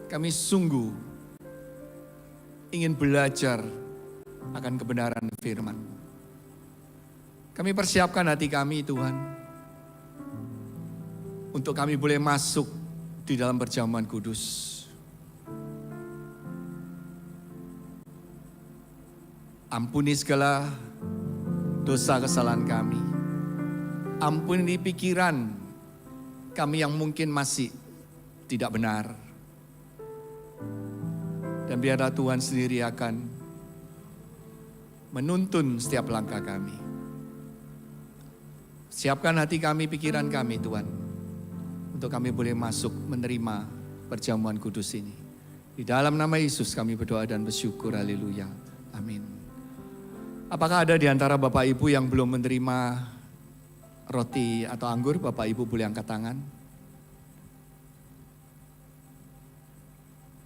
Kami sungguh ingin belajar akan kebenaran firman-Mu. Kami persiapkan hati kami Tuhan, untuk kami boleh masuk di dalam perjamuan kudus. Ampuni segala dosa kesalahan kami. Ampuni pikiran kami yang mungkin masih tidak benar. Dan biarlah Tuhan sendiri akan menuntun setiap langkah kami. Siapkan hati kami, pikiran kami Tuhan, untuk kami boleh masuk menerima perjamuan kudus ini. Di dalam nama Yesus kami berdoa dan bersyukur, haleluya, amin. Apakah ada di antara Bapak Ibu yang belum menerima roti atau anggur? Bapak Ibu boleh angkat tangan.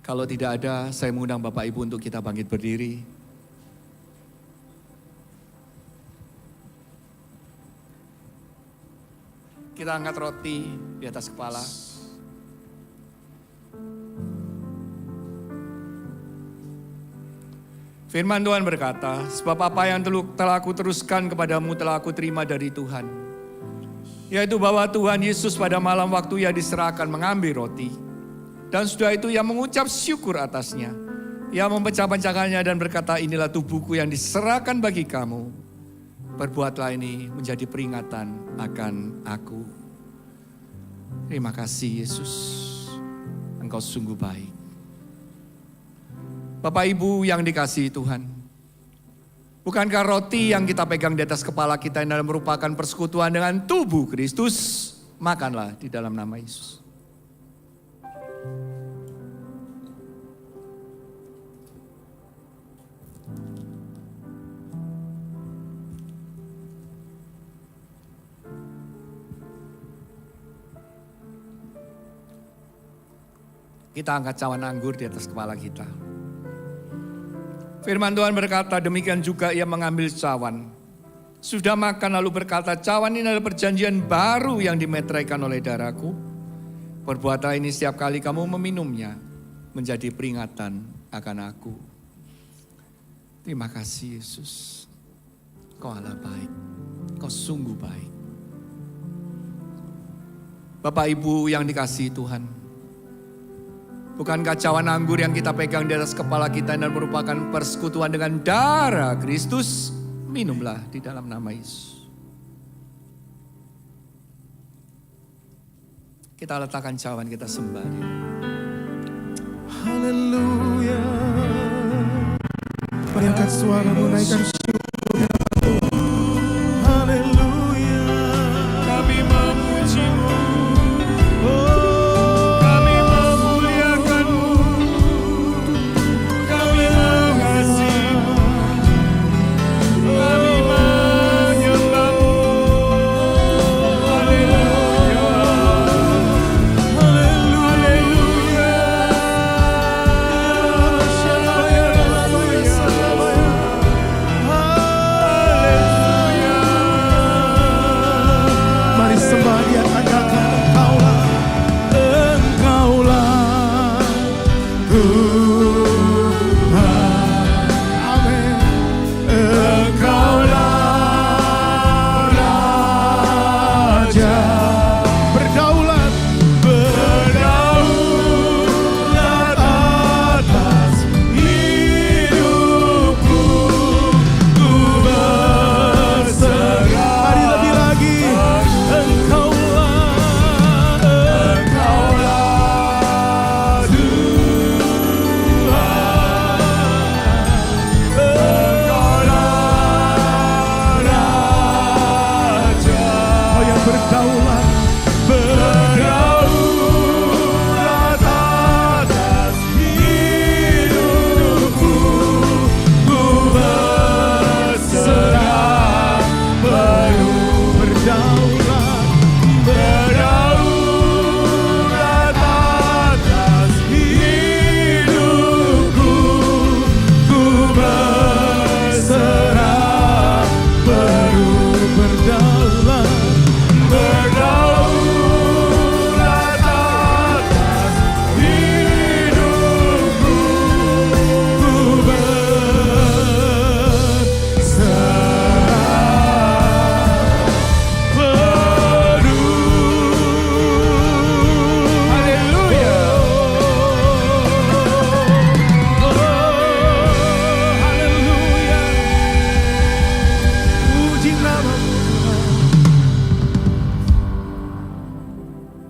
Kalau tidak ada, saya mengundang Bapak Ibu untuk kita bangkit berdiri. Kita angkat roti di atas kepala. Firman Tuhan berkata, sebab apa yang telah aku teruskan kepadamu telah aku terima dari Tuhan. Yaitu bahwa Tuhan Yesus pada malam waktu ia diserahkan mengambil roti. Dan sudah itu ia mengucap syukur atasnya. Ia memecah-pecahkannya dan berkata, inilah tubuhku yang diserahkan bagi kamu. Perbuatlah ini menjadi peringatan akan aku. Terima kasih Yesus, Engkau sungguh baik. Bapak Ibu yang dikasihi Tuhan, bukankah roti yang kita pegang di atas kepala kita ini merupakan persekutuan dengan tubuh Kristus? Makanlah di dalam nama Yesus. Kita angkat cawan anggur di atas kepala kita. Firman Tuhan berkata, demikian juga ia mengambil cawan. Sudah makan lalu berkata, cawan ini adalah perjanjian baru yang dimeteraikan oleh darahku. Perbuatlah ini setiap kali kamu meminumnya, menjadi peringatan akan aku. Terima kasih Yesus. Kau Allah baik, Kau sungguh baik. Bapak Ibu yang dikasihi Tuhan, bukankah cawan anggur yang kita pegang di atas kepala kita dan merupakan persekutuan dengan darah Kristus? Minumlah di dalam nama Yesus. Kita letakkan cawan, kita sembah. Haleluya. Mari angkat suara, menaikkan syukur. Haleluya. Kami memuji-Mu.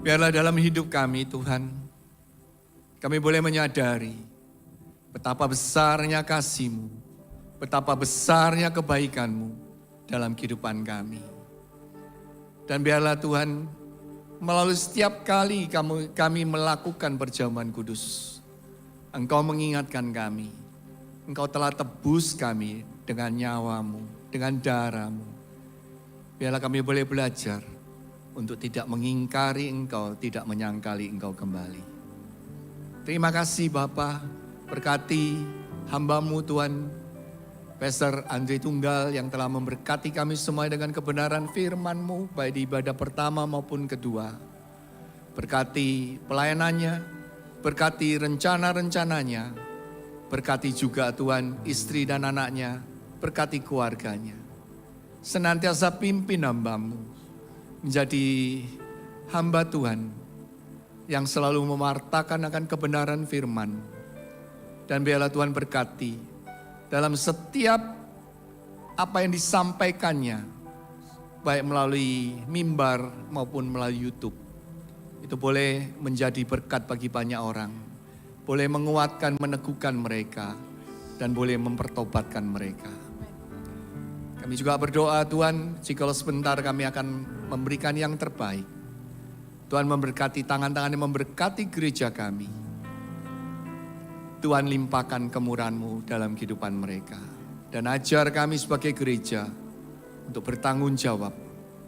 Biarlah dalam hidup kami Tuhan, kami boleh menyadari betapa besarnya kasih-Mu, betapa besarnya kebaikan-Mu dalam kehidupan kami. Dan biarlah Tuhan, melalui setiap kali kami melakukan perjamuan kudus, Engkau mengingatkan kami, Engkau telah tebus kami dengan nyawa-Mu, dengan darah-Mu. Biarlah kami boleh belajar untuk tidak mengingkari Engkau, tidak menyangkali Engkau kembali. Terima kasih Bapa, berkati hamba-Mu Tuhan, Pastor Andre Tunggal yang telah memberkati kami semua dengan kebenaran firman-Mu, baik di ibadah pertama maupun kedua. Berkati pelayanannya, berkati rencana-rencananya, berkati juga Tuhan istri dan anaknya, berkati keluarganya. Senantiasa pimpin hamba-Mu menjadi hamba Tuhan yang selalu mewartakan akan kebenaran firman. Dan biarlah Tuhan berkati dalam setiap apa yang disampaikannya, baik melalui mimbar maupun melalui YouTube. Itu boleh menjadi berkat bagi banyak orang, boleh menguatkan, meneguhkan mereka, dan boleh mempertobatkan mereka. Kami juga berdoa Tuhan, jikalau sebentar kami akan memberikan yang terbaik. Tuhan memberkati tangan-tangan yang memberkati gereja kami. Tuhan limpahkan kemurahan-Mu dalam kehidupan mereka. Dan ajar kami sebagai gereja untuk bertanggung jawab,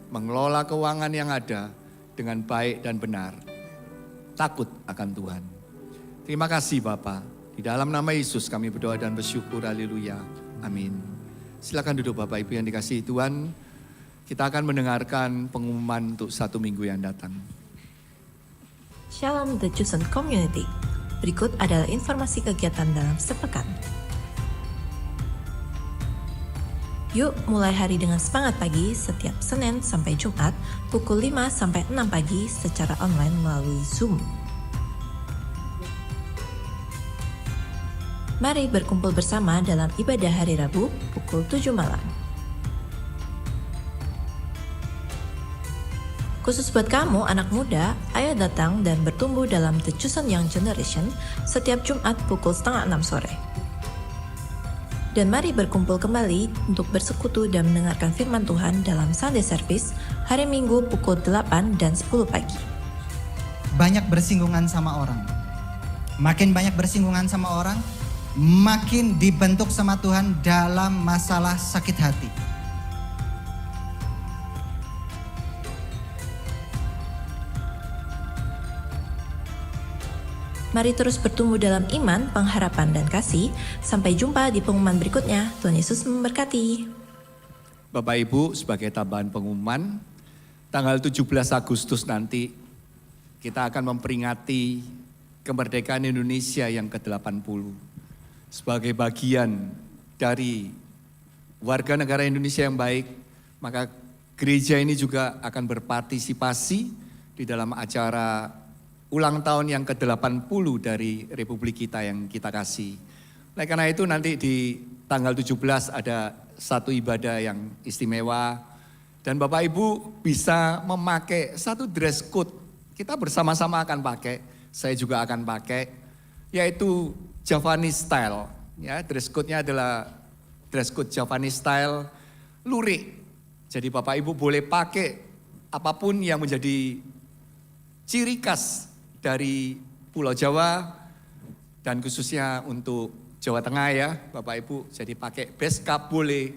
mengelola keuangan yang ada dengan baik dan benar. Takut akan Tuhan. Terima kasih Bapa. Di dalam nama Yesus kami berdoa dan bersyukur. Haleluya. Amin. Silakan duduk Bapak Ibu yang dikasihi Tuhan. Kita akan mendengarkan pengumuman untuk 1 minggu yang datang. Shalom The Chosen Community. Berikut adalah informasi kegiatan dalam sepekan. Yuk mulai hari dengan semangat pagi setiap Senin sampai Jumat pukul 5 sampai 6 pagi secara online melalui Zoom. Mari berkumpul bersama dalam ibadah hari Rabu pukul 7 malam. Khusus buat kamu anak muda, ayo datang dan bertumbuh dalam The Chosen Young Generation setiap Jumat pukul 5:30 sore. Dan mari berkumpul kembali untuk bersekutu dan mendengarkan firman Tuhan dalam Sunday Service hari Minggu pukul 8 dan 10 pagi. Banyak bersinggungan sama orang. Makin banyak bersinggungan sama orang, makin dibentuk sama Tuhan dalam masalah sakit hati. Mari terus bertumbuh dalam iman, pengharapan, dan kasih. Sampai jumpa di pengumuman berikutnya. Tuhan Yesus memberkati. Bapak Ibu, sebagai tambahan pengumuman, tanggal 17 Agustus nanti kita akan memperingati kemerdekaan Indonesia yang ke-80. Sebagai bagian dari warga negara Indonesia yang baik, maka gereja ini juga akan berpartisipasi di dalam acara ulang tahun yang ke-80 dari Republik kita yang kita kasih. Oleh karena itu nanti di tanggal 17 ada satu ibadah yang istimewa. Dan Bapak Ibu bisa memakai satu dress code. Kita bersama-sama akan pakai, saya juga akan pakai, yaitu Javanese style. Ya, dress code-nya adalah dress code Javanese style lurik. Jadi Bapak Ibu boleh pakai apapun yang menjadi ciri khas dari Pulau Jawa dan khususnya untuk Jawa Tengah ya Bapak Ibu. Jadi pakai beskap boleh,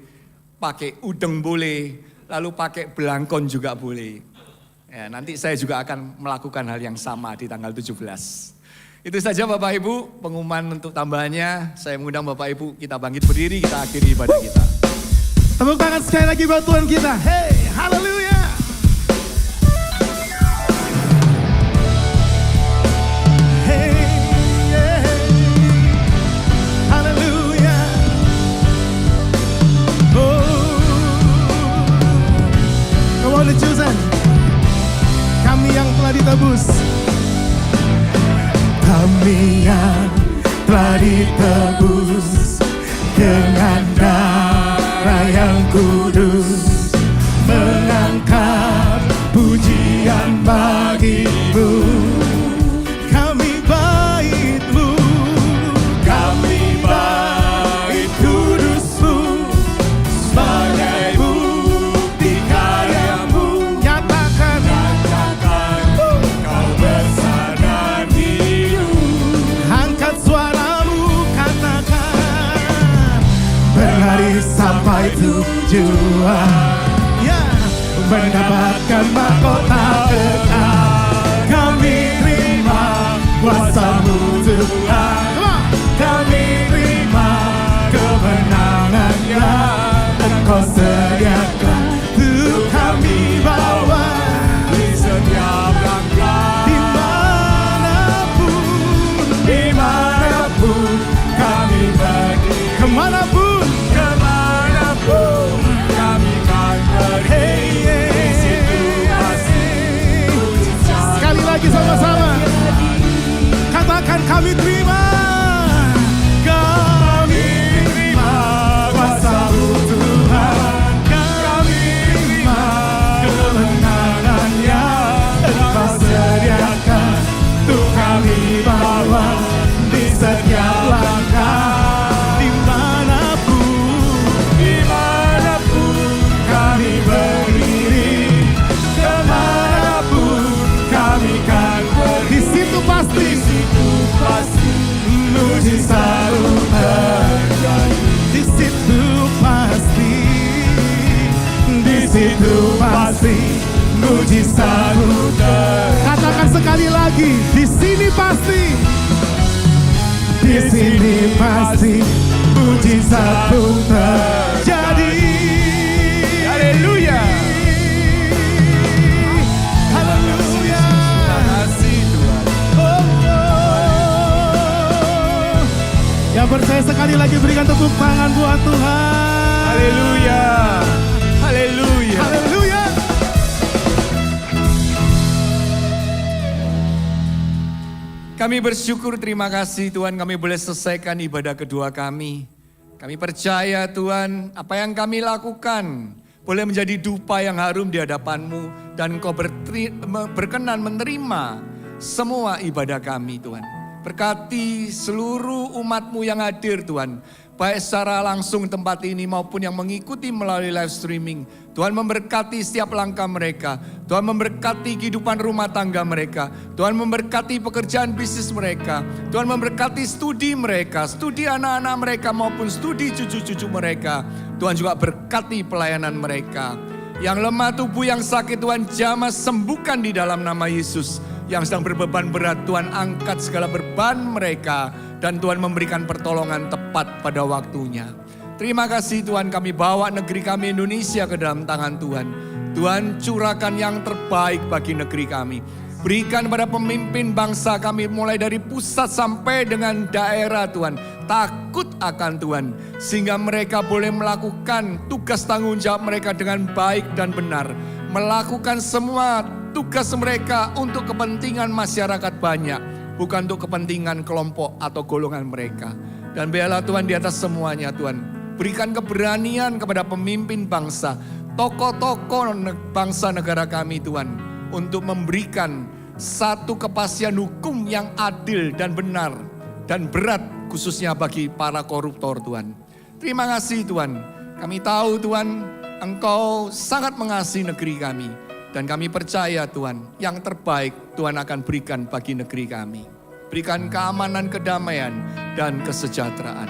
pakai udeng boleh, lalu pakai belangkon juga boleh. Ya, nanti saya juga akan melakukan hal yang sama di tanggal 17. Itu saja Bapak Ibu pengumuman untuk tambahannya. Saya mengundang Bapak Ibu kita bangkit berdiri, kita akhiri ibadah kita. Tepuk tangan sekali lagi buat Tuhan kita. Hey, haleluya. Kami yang telah ditebus, kami yang telah ditebus dengan darah yang kudus, mengangkat pujian bagi Tuhan, ya, mendapatkan mahkota kekal. Kami terima kuasa-Mu Tuhan, kami terima kemenangan yang Engkau sediakan untuk kami bawa di setiap langkah. Dimanapun kami pergi, kemanapun kami kan pergi. Di situ pasti mujizat. Sekali lagi sama-sama, katakan kami terima. Kami terima kuasa-Mu Tuhan, kami terima kemenangan yang Engkau sediakan untuk kami bawa di setiap langkah. Dimanapun kami berdiri, kemanapun kami kan pergi. Di situ pasti mujizat terjadi. Di situ pasti mujizat terjadi. Katakan sekali lagi, di sini pasti. Di sini pasti mujizat terjadi. Haleluya. Haleluya. Kasih Tuhan. Yang percaya sekali lagi berikan tepuk tangan buat Tuhan. Haleluya. Haleluya. Haleluya. Kami bersyukur, terima kasih Tuhan, kami boleh selesaikan ibadah kedua kami. Kami percaya Tuhan, apa yang kami lakukan boleh menjadi dupa yang harum di hadapan-Mu. Dan Engkau berkenan menerima semua ibadah kami Tuhan. Berkati seluruh umat-Mu yang hadir Tuhan. Baik secara langsung tempat ini maupun yang mengikuti melalui live streaming. Tuhan memberkati setiap langkah mereka. Tuhan memberkati kehidupan rumah tangga mereka. Tuhan memberkati pekerjaan bisnis mereka. Tuhan memberkati studi mereka, studi anak-anak mereka maupun studi cucu-cucu mereka. Tuhan juga berkati pelayanan mereka. Yang lemah tubuh, yang sakit Tuhan jamah sembuhkan di dalam nama Yesus. Yang sedang berbeban berat Tuhan angkat segala beban mereka. Dan Tuhan memberikan pertolongan tepat pada waktunya. Terima kasih Tuhan, kami bawa negeri kami Indonesia ke dalam tangan Tuhan. Tuhan curahkan yang terbaik bagi negeri kami. Berikan pada pemimpin bangsa kami mulai dari pusat sampai dengan daerah Tuhan. Takut akan Tuhan. Sehingga mereka boleh melakukan tugas tanggung jawab mereka dengan baik dan benar. Melakukan semua tugas mereka untuk kepentingan masyarakat banyak. Bukan untuk kepentingan kelompok atau golongan mereka. Dan biarlah Tuhan di atas semuanya Tuhan. Berikan keberanian kepada pemimpin bangsa. Tokoh-tokoh bangsa negara kami Tuhan. Untuk memberikan satu kepastian hukum yang adil dan benar. Dan berat khususnya bagi para koruptor Tuhan. Terima kasih Tuhan. Kami tahu Tuhan Engkau sangat mengasihi negeri kami. Dan kami percaya Tuhan, yang terbaik Tuhan akan berikan bagi negeri kami. Berikan keamanan, kedamaian, dan kesejahteraan.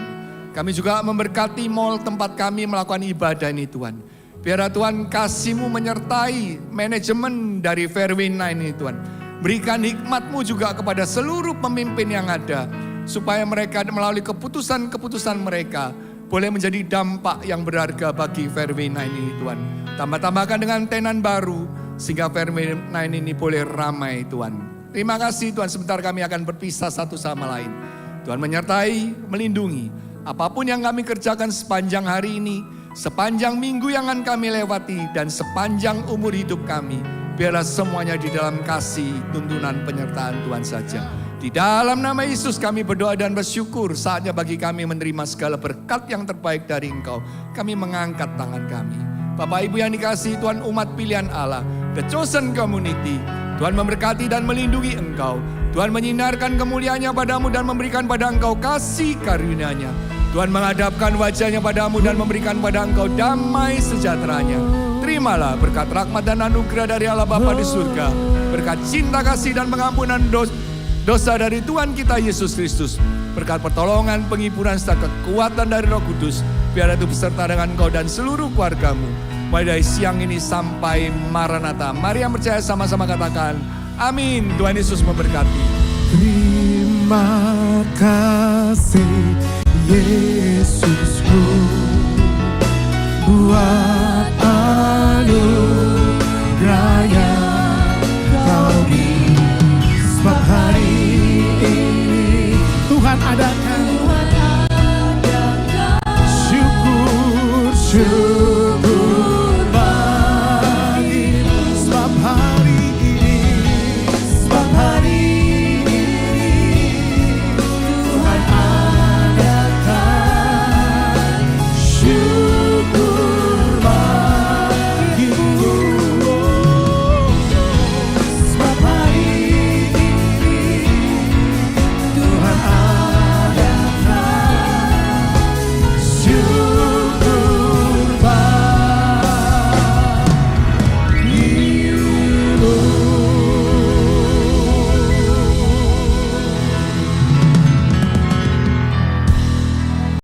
Kami juga memberkati mall tempat kami melakukan ibadah ini Tuhan. Biarlah Tuhan kasih-Mu menyertai manajemen dari Fairway 9 ini Tuhan. Berikan hikmat-Mu juga kepada seluruh pemimpin yang ada. Supaya mereka melalui keputusan-keputusan mereka boleh menjadi dampak yang berharga bagi Fairway 9 ini Tuhan. Tambah-tambahkan dengan tenan baru. Sehingga Fairway 9 ini boleh ramai Tuhan. Terima kasih Tuhan, sebentar kami akan berpisah satu sama lain. Tuhan menyertai, melindungi. Apapun yang kami kerjakan sepanjang hari ini, sepanjang minggu yang akan kami lewati, dan sepanjang umur hidup kami. Biarlah semuanya di dalam kasih, tuntunan, penyertaan Tuhan saja. Di dalam nama Yesus kami berdoa dan bersyukur. Saatnya bagi kami menerima segala berkat yang terbaik dari Engkau. Kami mengangkat tangan kami. Bapak Ibu yang dikasihi Tuhan, umat pilihan Allah. The Chosen Community. Tuhan memberkati dan melindungi Engkau. Tuhan menyinarkan kemuliaannya padamu dan memberikan pada Engkau kasih karunia-Nya. Tuhan menghadapkan wajahnya padamu dan memberikan pada Engkau damai sejahteranya. Terimalah berkat rahmat dan anugerah dari Allah Bapa di surga. Berkat cinta kasih dan pengampunan dosa dari Tuhan kita Yesus Kristus. Berkat pertolongan, penghiburan, serta kekuatan dari Roh Kudus. Biar itu beserta dengan Engkau dan seluruh keluargamu. pada siang ini sampai Maranatha. Mari yang percaya sama-sama katakan, amin. Tuhan Yesus memberkati. Terima kasih Yesusku buat